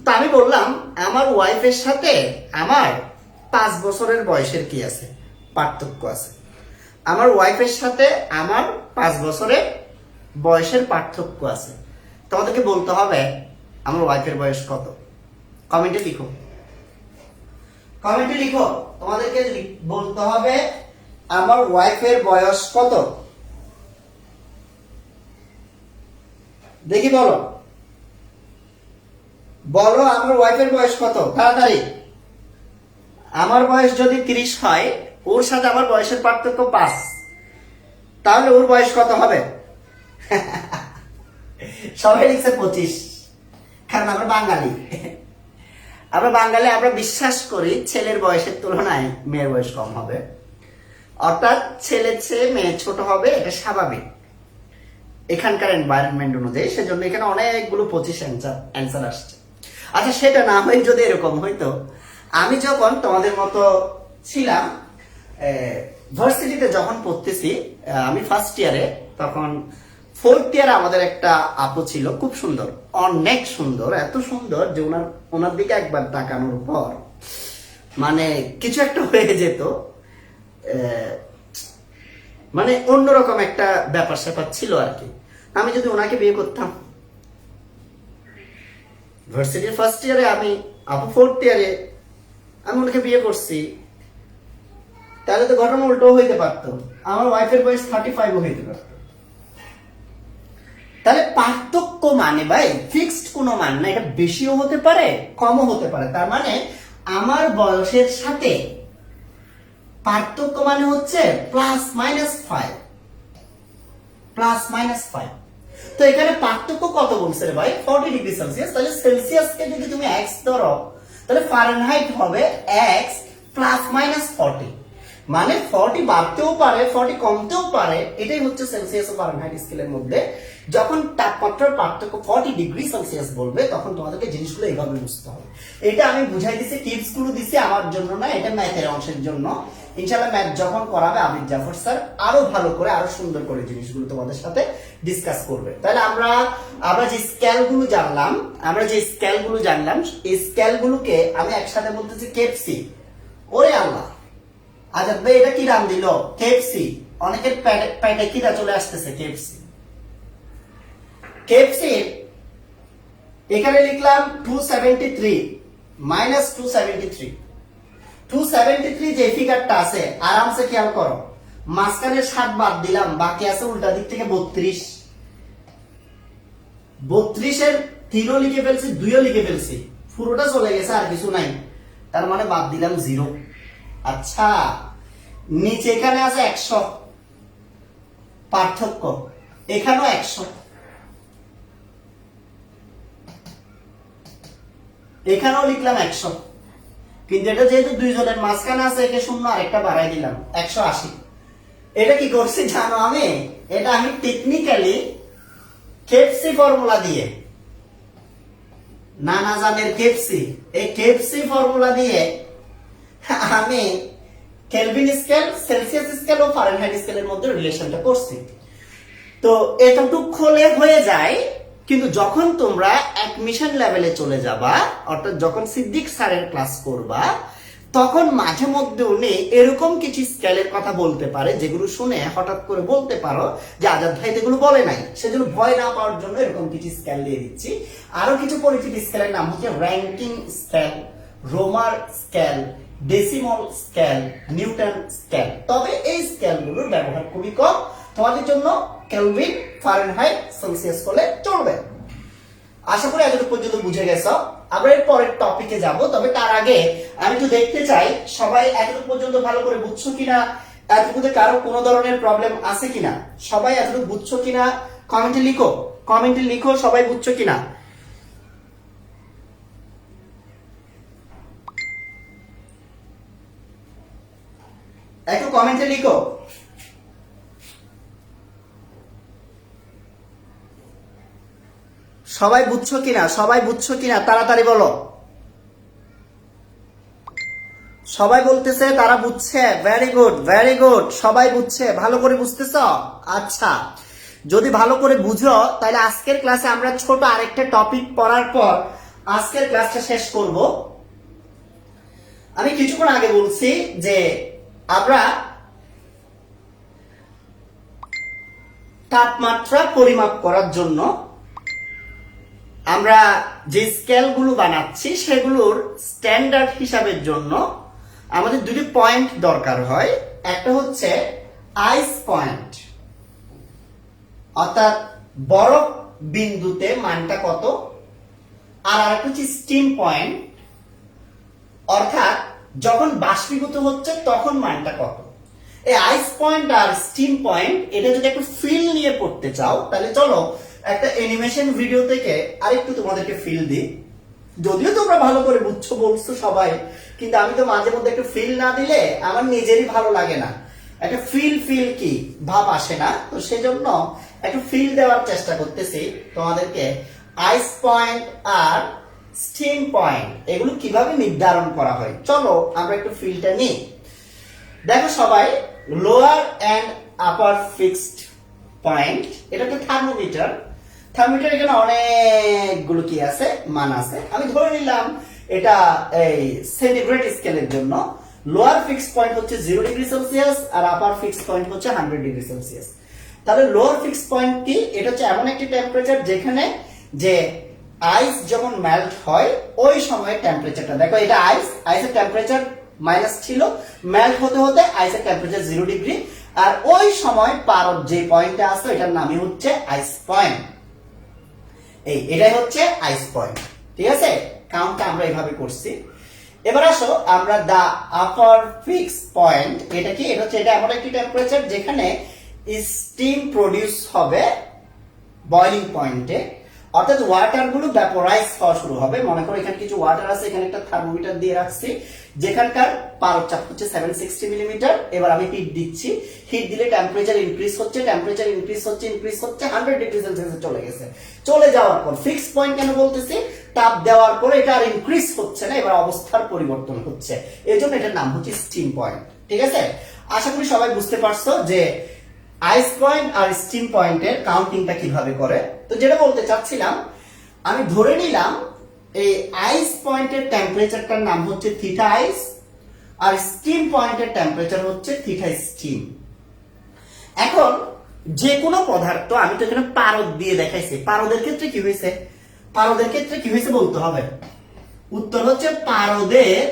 তো আমি বললাম আমার ওয়াইফের সাথে আমার 5 বছরের বয়সের কি আছে, পার্থক্য আছে। আমার ওয়াইফের সাথে আমার 5 বছরের বয়সের পার্থক্য আছে। তোমাদেরকে বলতে হবে আমার ওয়াইফের বয়স কত। কমেন্টে লিখো, কমেন্টে লিখো। তোমাদেরকে বলতে হবে আমার ওয়াইফের বয়স কত। দেখি বলো, বলো আমার ওয়াইফের বয়স কত, তাড়াতাড়ি। আমার বয়স যদি 30 হয়, ওর সাথে আমার বয়সের পার্থক্য 5, তাহলে ওর বয়স কত হবে? সবাই লিখছে 25, কারণ আমরা বাঙালি। আমরা বিশ্বাস করি ছেলের বয়সের তুলনায় মেয়ের বয়স কম হবে, অর্থাৎ ছেলের চেয়ে মেয়ে ছোট হবে, এটা স্বাভাবিক এখানকার এনভায়রনমেন্ট অনুযায়ী। সেজন্য এখানে অনেকগুলো 25 অ্যান্সার আসছে। আচ্ছা, সেটা না হয়ে যদি এরকম হইতো, আমি যখন তোমাদের মতো ছিলাম ভার্সিটিতে যখন পড়তেছি, আমি ফার্স্ট ইয়ারে, তখন ফোর্থ ইয়ারে আমাদের একটা আপু ছিল, খুব সুন্দর, অনেক সুন্দর, এত সুন্দর যে ওনার দিকে একবার তাকানোর পর মানে কিছু একটা হয়ে যেত, মানে অন্যরকম একটা ব্যাপার স্যাপার ছিল আর কি। আমি যদি ওনাকে বিয়ে করতাম, ভার্সিটির ফার্স্ট ইয়ারে আমি, আপু ফোর্থ ইয়ারে, আমি ওনাকে বিয়ে করছি, তাহলে তো ঘটনা উল্টো হইতে পারতো, আমার ওয়াইফের বয়স 35 হইতে পারতো। তাহলে পার্থক্য মানে ভাই ফিক্সড কোনো মান না, এটা বেশিও হতে পারে কমও হতে পারে। তার মানে আমার বয়সের সাথে পার্থক্য মানে হচ্ছে +-5, +-5। তো এখানে পার্থক্য কত বলছে রে ভাই? 40 ডিগ্রি সেলসিয়াস। তাহলে সেলসিয়াসকে যদি তুমি x ধরো, তাহলে ফারেনহাইট হবে x +-40। মানে 40 বাড়তেও পারে, 40 কমতেও পারে, এটাই হচ্ছে সেলসিয়াস ও ফারেনহাইট স্কেলের মধ্যে। যখন তাপমাত্রার পার্থক্য 40 ডিগ্রি সেলসিয়াস বলবে, তখন তোমাদেরকে জিনিসগুলো এইভাবে বুঝতে হবে। এটা আমি বুঝাই দিছি, টিপস গুলো দিছি আমার জন্য না, এটা ম্যাথের অংশের জন্য। ইনশাআল্লাহ ম্যাথ যখন করাবে আবিদ জাফর স্যার আরো ভালো করে, আরো সুন্দর করে জিনিসগুলো তোমাদের সাথে ডিসকাস করবে। তাহলে আমরা যে স্কেলগুলো জানলাম, এই স্কেলগুলোকে আমি একসাথে বলতেছি কেপসি। ওরে আল্লাহ, আজাদ ভাই এটা কি নাম দিল? কেপসি। অনেকের পেটে কিরা চলে আসতেছে। কেপসি এখানে লিখলাম 273 -273। 273 যে ফিগারটা আছে, আরামসে খেয়াল করো, মাঝখানে 7 বাদ দিলাম, বাকি আছে উল্টা দিক থেকে 32। 32 এর 3ও লিখে ফেলছি, 2ও লিখে ফেলছি, পুরোটা চলে গেছে, আর কিছু নাই, তার মানে বাদ দিলাম 0। আচ্ছা, নিচে এখানে আছে 100, পার্থক্য এখানেও 100, এখানেও লিখলাম 100, কিন্তু এটা যেহেতু দুইজনের মাঝখানে আছে, একে 0 আর একটা বাড়াই দিলাম, 180। এটা কি করছি জানো? এটা আমি টেকনিক্যালি কেপসি ফর্মুলা দিয়ে, নানা জানের কেপসি, এই কেপসি ফর্মুলা দিয়ে আমি কেলভিন স্কেল, সেলসিয়াস স্কেল ও ফারেনহাইট স্কেলের মধ্যে রিলেশনটা করছি। তো এতটুকু হলে হয়ে যায়, কিন্তু যখন তোমরা অ্যাডমিশন লেভেলে চলে যাবা, অর্থাৎ যখন সিদ্দিক স্যারের ক্লাস করবা, তখন মাঝে মধ্যে উনি এরকম কিছু স্কেলের কথা বলতে পারে, যেগুলো শুনে হঠাৎ করে বলতে পারো যে আজাদ ভাই এগুলো বলে নাই, সেজন্য ভয় না পাওয়ার জন্য এরকম কিছু স্কেল দিয়ে দিচ্ছি। আরো কিছু পরিচিত স্কেলের নাম হচ্ছে Rankine scale, Romer scale, decimal scale, Newton scale. তবে এই স্কেলগুলোর ব্যবহার খুবই কম, তোমাদের জন্য কেলভিন, ফারেনহাইট, সেলসিয়াস করলে চলবে। আশা করি এতটুকু পর্যন্ত বুঝে গেছো। আমরা এর পরের টপিকে যাব, তবে তার আগে আমি একটু দেখতে চাই সবাই এতটুকু পর্যন্ত ভালো করে বুঝছো কিনা, এতটুকুতে কারো কোনো ধরনের প্রবলেম আছে কিনা, সবাই এতটুকু বুঝছো কিনা কমেন্টে লিখো, সবাই বুঝছো কিনা। একটু কমেন্টে লিখো। সবাই বুঝছো কিনা তাড়াতাড়ি বলো। সবাই বলতেছে তারা বুঝছে, ভেরি গুড, সবাই বুঝছে, ভালো করে বুঝতেছ। আচ্ছা, যদি ভালো করে বুঝো, তাহলে আজকের ক্লাসে আমরা ছোট আরেকটা টপিক পড়ার পর আজকের ক্লাসটা শেষ করব। আমি কিছুক্ষণ আগে বলছি যে আমরা তাপমাত্রা পরিমাপ করার জন্য আমরা যে স্কেলগুলো বানাচ্ছি, সেগুলোর স্ট্যান্ডার্ড হিসাবের জন্য আমাদের দুটি পয়েন্ট দরকার হয়। একটা হচ্ছে আইস পয়েন্ট, অর্থাৎ বরফ বিন্দুতে মানটা কত, আর আরেকটা হচ্ছে স্টিম পয়েন্ট, অর্থাৎ যখন বাষ্পীভূত হচ্ছে তখন মানটা কত। এই আইস পয়েন্ট আর স্টিম পয়েন্ট, এটা যদি একটু ফিল নিয়ে পড়তে চাও, তাহলে চলো একটা অ্যানিমেশন ভিডিও থেকে আরেকটু তোমাদেরকে ফিল দিই। যদিও তোমরা ভালো করে বুঝছো বলছো সবাই, কিন্তু আমি তো মাঝে মধ্যে একটু ফিল না দিলে আমার নিজেরই ভালো লাগে না, একটা ফিল কি ভাব আসে না। তো সেজন্য একটু ফিল দেওয়ার চেষ্টা করতেছি তোমাদেরকে। আইস পয়েন্ট আর স্টিম পয়েন্ট এগুলো কিভাবে নির্ধারণ করা হয়, চলো আমরা একটু ফিলটা নিই। দেখো সবাই, lower and upper fixed point, এটা একটা থার্মোমিটার। থার্মোমিটার এখানে অনেকগুলো কি আছে, মান আছে। আমি ধরে নিলাম এটা এই সেন্টিগ্রেড স্কেলের জন্য লোয়ার ফিক্সড পয়েন্ট হচ্ছে 0 ডিগ্রি সেলসিয়াস আর আপার ফিক্সড পয়েন্ট হচ্ছে 100 ডিগ্রি সেলসিয়াস। তাহলে লোয়ার ফিক্সড পয়েন্ট কি? এটা হচ্ছে এমন একটি টেম্পারেচার যেখানে যে আইস যখন মেল্ট হয় ওই সময় টেম্পারেচারটা দেখো, এটা আইসের টেম্পারেচার মাইনাস ছিল, মেল্ট হতে হতে আইসের টেম্পারেচার 0 ডিগ্রি, আর ওই সময় পারদ যে পয়েন্টে আসতো এটার নামই হচ্ছে আইস পয়েন্ট। এটাই হচ্ছে আইস পয়েন্ট, ঠিক আছে? কাউন্টটা আমরা এইভাবে করছি। এবার আসো আমরা দা আপার ফিক্স পয়েন্ট, এটা কি? এটা হচ্ছে এটা এমন একটি টেম্পারেচার যেখানে স্টিম প্রডিউস হবে বয়লিং পয়েন্টে, অর্থাৎ ওয়াটার গুলো ভ্যাপোরাইজ হওয়া শুরু হবে। মনে করো এখানে কিছু ওয়াটার আছে, এখানে একটা থার্মোমিটার দিয়ে রাখছি যেখানকার পারদ চাপ হচ্ছে 760 মিলিমিটার। এবার আমি হিট দিচ্ছি, হিট দিলে টেম্পারেচার ইনক্রিজ হচ্ছে, টেম্পারেচার ইনক্রিজ হচ্ছে 100 ডিগ্রি সেলসিয়াসে চলে গেছে। চলে যাওয়ার পর ফিক্স পয়েন্ট কেন বলতেছি? তাপ দেওয়ার পরে এটা আর ইনক্রিজ হচ্ছে না, এবার অবস্থার পরিবর্তন হচ্ছে, এজন্য এটার নাম হচ্ছে স্টিম পয়েন্ট, ঠিক আছে? আশা করি সবাই বুঝতে পারছো যে আইস পয়েন্ট আর স্টিম পয়েন্টের কাউন্টিংটা কিভাবে করে। তো যেটা বলতে চাচ্ছিলাম, আমি ধরে নিলাম এই আইস পয়েন্টের টেম্পারেচারটার নাম হচ্ছে থিটা আইস আর স্টিম পয়েন্টের টেম্পারেচার হচ্ছে থিটা স্টিম। এখন যে কোনো পদার্থ, আমি তো এখানে পারদ দিয়ে দেখাইছি, পারদের ক্ষেত্রে কি হয়েছে? পারদের ক্ষেত্রে কি হয়েছে বলতে হবে। উত্তর হচ্ছে পারদের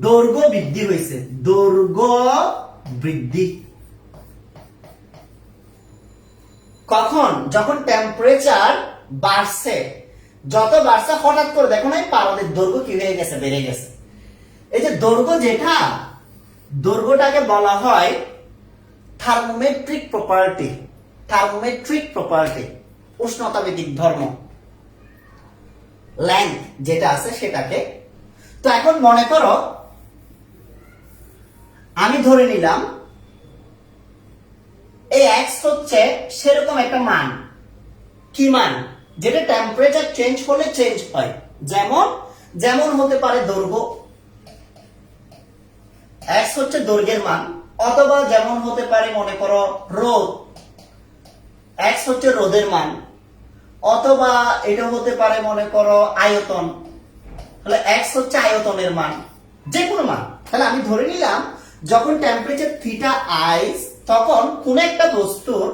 দৈর্ঘ্য বৃদ্ধি হয়েছে, দৈর্ঘ্য বৃদ্ধি। কখন? যখন টেম্পারেচার বাড়ছে, যত বাড়ছে হঠাৎ করে দেখো না পারদের দৈর্ঘ্য কি হয়ে গেছে, বেড়ে গেছে। এই যে দৈর্ঘ্য, যেটা দৈর্ঘ্যটাকে বলা হয় থার্মোমেট্রিক প্রপার্টি, থার্মোমেট্রিক প্রপার্টি, উষ্ণতাবিদিক ধর্ম, লেন্থ যেটা আছে সেটাকে। তো এখন মনে করো আমি ধরে নিলাম এই এক্স হচ্ছে সেরকম একটা মান, কি মান? যেটা টেম্পারেচার চেঞ্জ হলে চেঞ্জ হয়। যেমন যেমন হতে পারে দৈর্ঘ্য, এক্স হচ্ছে দৈর্ঘ্যের মান, অথবা যেমন হতে পারে মনে করো রোদ, এক্স হচ্ছে রোদের মান, অথবা এটা হতে পারে মনে করো আয়তন, তাহলে এক্স হচ্ছে আয়তনের মান, যে কোনো মান। তাহলে আমি ধরে নিলাম যখন টেম্পারেচার থিটা আইস, তখন কোন একটা বস্তুর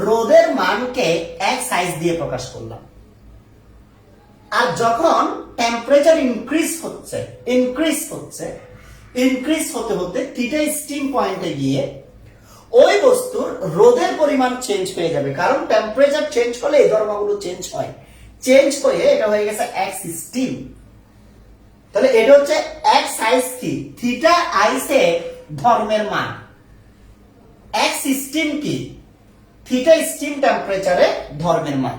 রোদের মানকে এক্স আইস দিয়ে প্রকাশ করলাম। আর যখন টেম্পারেচার ইনক্রিজ হতে হতে থিটা স্টিম পয়েন্টে গিয়ে ওই বস্তুর রোদের পরিমাণ চেঞ্জ হয়ে যাবে, কারণ টেম্পারেচার চেঞ্জ হলে এই ধর্মগুলো চেঞ্জ হয়, চেঞ্জ হয়ে এটা হয়ে গেছে এক্স স্টিম। তাহলে এটা হচ্ছে এক্স আইস কি? থিটা আইসে ধর্মের মান। এক্স স্টিম কি? থিটা স্টিম টেম্পারেচারে ধর্মের মান।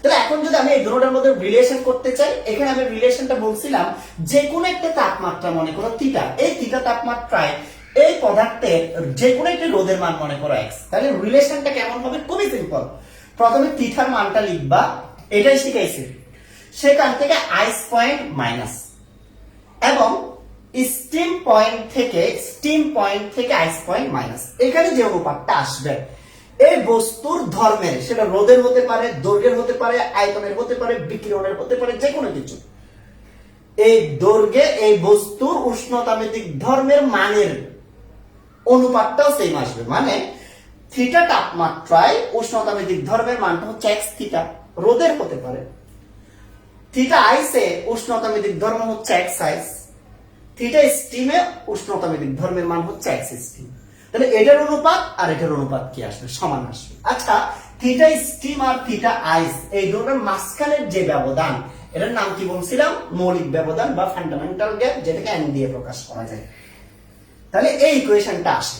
তাহলে এখন যদি আমি এই দুটোর মধ্যে রিলেশন করতে চাই, এখানে আমি রিলেশনটা বলছিলাম যে কোনো একটা তাপমাত্রা মনে করো থিটা, এই থিটা তাপমাত্রায় এই পদার্থের যে কোনো একটি রোদের মান মনে করো এক্স। তাহলে রিলেশনটা কেমন হবে? খুবই সিম্পল। প্রথমে থিটার মানটা লিখবা, এটাই শিখাইছি, সেখান থেকে আইস পয়েন্ট মাইনাস, এবং স্টিম পয়েন্ট থেকে আইস পয়েন্ট মাইনাস। এখানে যে অনুপাতটা আসবে এই বস্তুর ধর্মের, সেটা রোদের হতে পারে, দৈর্ঘ্যের হতে পারে, আয়তনের হতে পারে, বিকিরণের হতে পারে, যে কোনো কিছু, এই দৈর্ঘ্যে এই বস্তুর উষ্ণতামিতিক ধর্মের মানের অনুপাতটাও সেম আসবে। মানে থিটা তাপমাত্রায় উষ্ণতামিতিক ধর্মের মানটা হচ্ছে এক্স থিটা, রোদের হতে পারে। থিটা আইসে উষ্ণতামিতিক ধর্ম হচ্ছে এক্স আইস, থিটা স্টিমে উষ্ণতামিতিক ধর্মের মান হচ্ছে এক্স স্টিম। তাহলে এটার অনুপাত আর এটার অনুপাত কি আসবে? সমান আসবে। আচ্ছা, থিটা স্টিম আর থিটা আইস এই দুটোর মাঝখানের যে ব্যবধান, এটার নাম কি বলছিলাম? মৌলিক ব্যবধান বা ফান্ডামেন্টাল গ্যাপ, যেটাকে এন দিয়ে প্রকাশ করা যায়। তাহলে এই ইকুয়েশনটা আসে।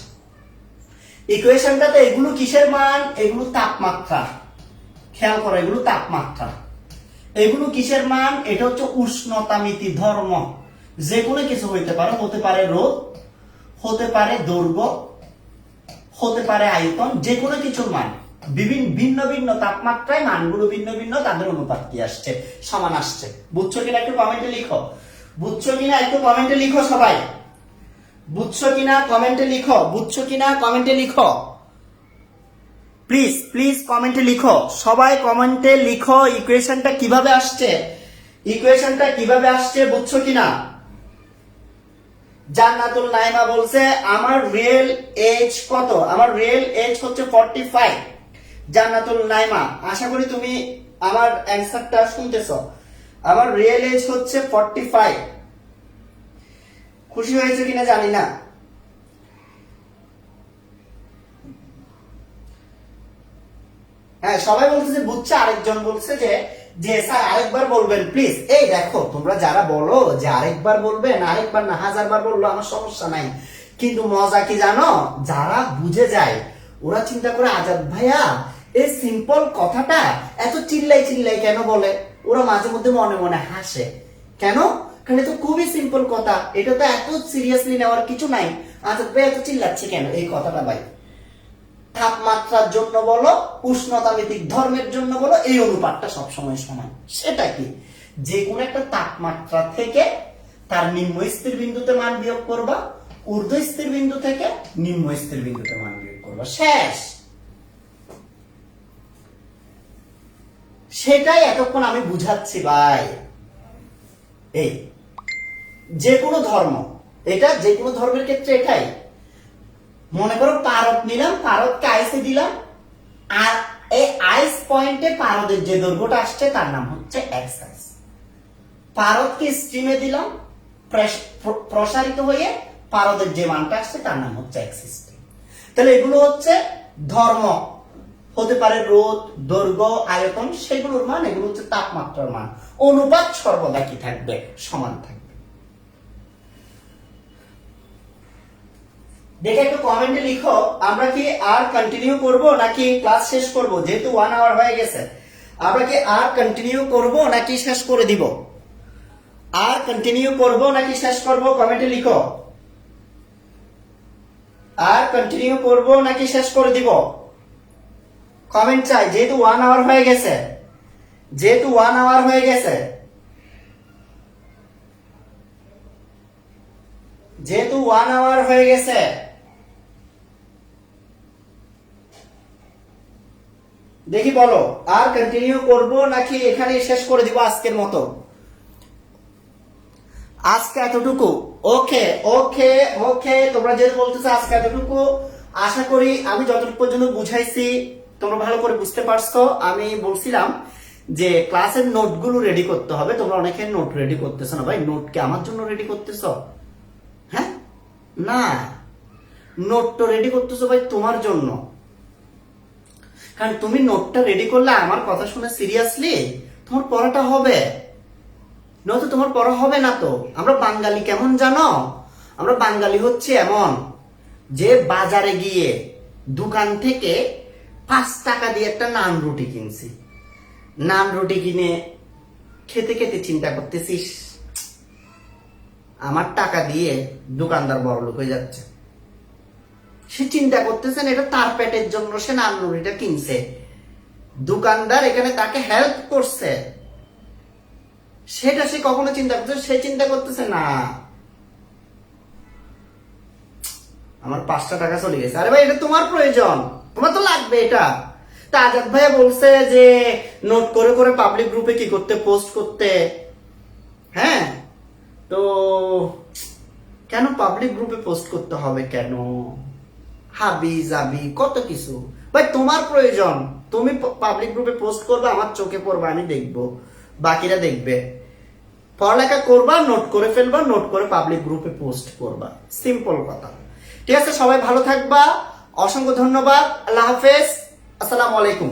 ইকুয়েশনটাতে এগুলো কিসের মান? এগুলো তাপমাত্রা। খেয়াল করো, এগুলো তাপমাত্রা। এগুলো কিসের মান? এটা হচ্ছে উষ্ণতামিতি ধর্ম। যে কোনো কিছু হইতে পারে, হতে পারে রোদ, হতে পারে দৈর্ঘ্য, হতে পারে আয়তন, যে কোনো কিছুর মান ভিন্ন ভিন্ন তাপমাত্রায় মানগুলো ভিন্ন ভিন্ন, তাদের অনুপাত কি আসছে? সমান আসছে। বুঝছো কিনা একটু কমেন্টে লিখো, বুঝছো কিনা একটু কমেন্টে লিখো সবাই। বুঝছো কিনা কমেন্টে লিখো, বুঝছো কিনা কমেন্টে লিখো, প্লিজ প্লিজ কমেন্টে লিখো, সবাই কমেন্টে লিখো ইকুয়েশনটা কিভাবে আসছে, ইকুয়েশনটা কিভাবে আসছে বুঝছো কিনা। জান্নাতুল নাইমা বলছে আমার রিয়েল এজ কত, আমার রিয়েল এজ হচ্ছে 45। জান্নাতুল নাইমা আশা করি তুমি আমার অ্যানসারটা শুনতেছো, আমার রিয়েল এজ হচ্ছে 45। খুশি হয়েছে কিনা জানি না। হ্যাঁ সবাই বলতেছে বুঝছে, আরেকজন বলছে যে স্যার আরেকবার বলবেন প্লিজ। এই দেখো তোমরা যারা বলো যে আরেকবার বলবেন, আরেকবার না 1000বার বললো আমার সমস্যা নাই, কিন্তু মজা কি জানো, যারা বুঝে যায় ওরা চিন্তা করে আজাদ ভাইয়া এই সিম্পল কথাটা এত চিল্লাই চিল্লাই কেন বলে, ওরা মাঝে মধ্যে মনে মনে হাসে কেন, কারণ এটা তো খুবই সিম্পল কথা, এটা তো এত সিরিয়াসলি নেওয়ার কিছু নাই, আজাদ ভাই এত চিল্লাচ্ছে কেন এই কথাটা ভাই। তাপমাত্রার জন্য বলো, উষ্ণতামিতিক ধর্মের জন্য বলো, এই অনুপাতটা সবসময় সমান। সেটা কি, যে কোনো একটা তাপমাত্রা থেকে তার নিম্ন স্থির বিন্দুতে মান বিয়োগ করবা, ঊর্ধ্ব স্থির বিন্দু থেকে নিম্ন স্থির বিন্দুতে মান বিয়োগ করবা, শেষ। সেটাই এতক্ষণ আমি বুঝাচ্ছি ভাই। এই যে কোনো ধর্ম, এটা যে কোনো ধর্মের ক্ষেত্রে এটাই। মনে করো পারদ নিলাম, পারদকে আইসে দিলাম, আর এই আইস পয়েন্টে পারদের যে দৈর্ঘ্যটা আসছে তার নাম হচ্ছে এক্স আইস। পারদকে স্ট্রিমে দিলাম, প্রসারিত হয়ে পারদের যে মানটা আসছে তার নাম হচ্ছে এক্স স্ট্রিম। তাহলে এগুলো হচ্ছে ধর্ম, হতে পারে রোদ, দৈর্ঘ্য, আয়তন, সেগুলোর মান, এগুলো হচ্ছে তাপমাত্রার মান। অনুপাত সর্বদা কি থাকবে, সমান থাকবে। দেখে একটু কমেন্টে লিখো, আমরা কি আর কন্টিনিউ করব নাকি ক্লাস শেষ করব, যেহেতু 1 আওয়ার হয়ে গেছে। আমরা কি আর কন্টিনিউ করব নাকি শেষ করে দিব, আর কন্টিনিউ করব নাকি শেষ করব, কমেন্টে লিখো। আর কন্টিনিউ করব নাকি শেষ করে দিব, কমেন্ট চাই, যেহেতু 1 আওয়ার হয়ে গেছে, যেহেতু 1 আওয়ার হয়ে গেছে, যেহেতু 1 আওয়ার হয়ে গেছে। দেখি বলো, আর কন্টিনিউ করব নাকি এখানে শেষ করে দিব আজকের মতো। আজকে এতটুকু, ওকে ওকে ওকে, তোমরা যেহেতু বলতেছো আজকে এতটুকু, আশা করি আমি যতটুকু পর্যন্ত বুঝাইছি তোমরা ভালো করে বুঝতে পারছো। আমি বলছিলাম যে ক্লাসের নোটগুলো রেডি করতে হবে, তোমরা অনেকে নোট রেডি করতেছো না। ভাই নোট কি আমার জন্য রেডি করতেছো? হ্যাঁ না, নোট তো রেডি করতেছো ভাই তোমার জন্য, কারণ তুমি নোটটা রেডি করলে আমার কথা শুনে সিরিয়াসলি তোমার পড়াটা হবে, নয়তো তোমার পড়া হবে না। তো আমরা বাঙালি কেমন জানো, আমরা বাঙালি হচ্ছে এমন যে বাজারে গিয়ে দোকান থেকে 5 টাকা দিয়ে একটা নান রুটি কিনছি, নান রুটি কিনে খেতে খেতে চিন্তা করতেছিস আমার টাকা দিয়ে দোকানদার বড়লোক হয়ে যাচ্ছে। সে চিন্তা করতেছেন এটা তার পেটের জন্য সে নান রুটিটা কিনছে, দোকানদার এখানে তাকে হেল্প করছে, সেটা সে কখনো চিন্তা করছে, সে চিন্তা করতেছে না আমার 5টা টাকা চলে গেছে। আরে ভাই এটা তোমার প্রয়োজন, তোমার তো লাগবে এটা। তা আজাদ ভাইয়া বলছে যে নোট করে করে পাবলিক গ্রুপে কি করতে, পোস্ট করতে। হ্যাঁ তো কেন পাবলিক গ্রুপে পোস্ট করতে হবে, কেন হাবি জাবি কত কিছু। ভাই তোমার প্রয়োজন, তুমি পাবলিক গ্রুপে পোস্ট করবে, আমার চোখে পড়বে, আমি দেখবো, বাকিরা দেখবে। পড়ালেখা করবা, নোট করে ফেলবা, নোট করে পাবলিক গ্রুপে পোস্ট করবা, সিম্পল কথা। ঠিক আছে, সবাই ভালো থাকবা, অসংখ্য ধন্যবাদ, আল্লাহ হাফেজ, আসসালামু আলাইকুম।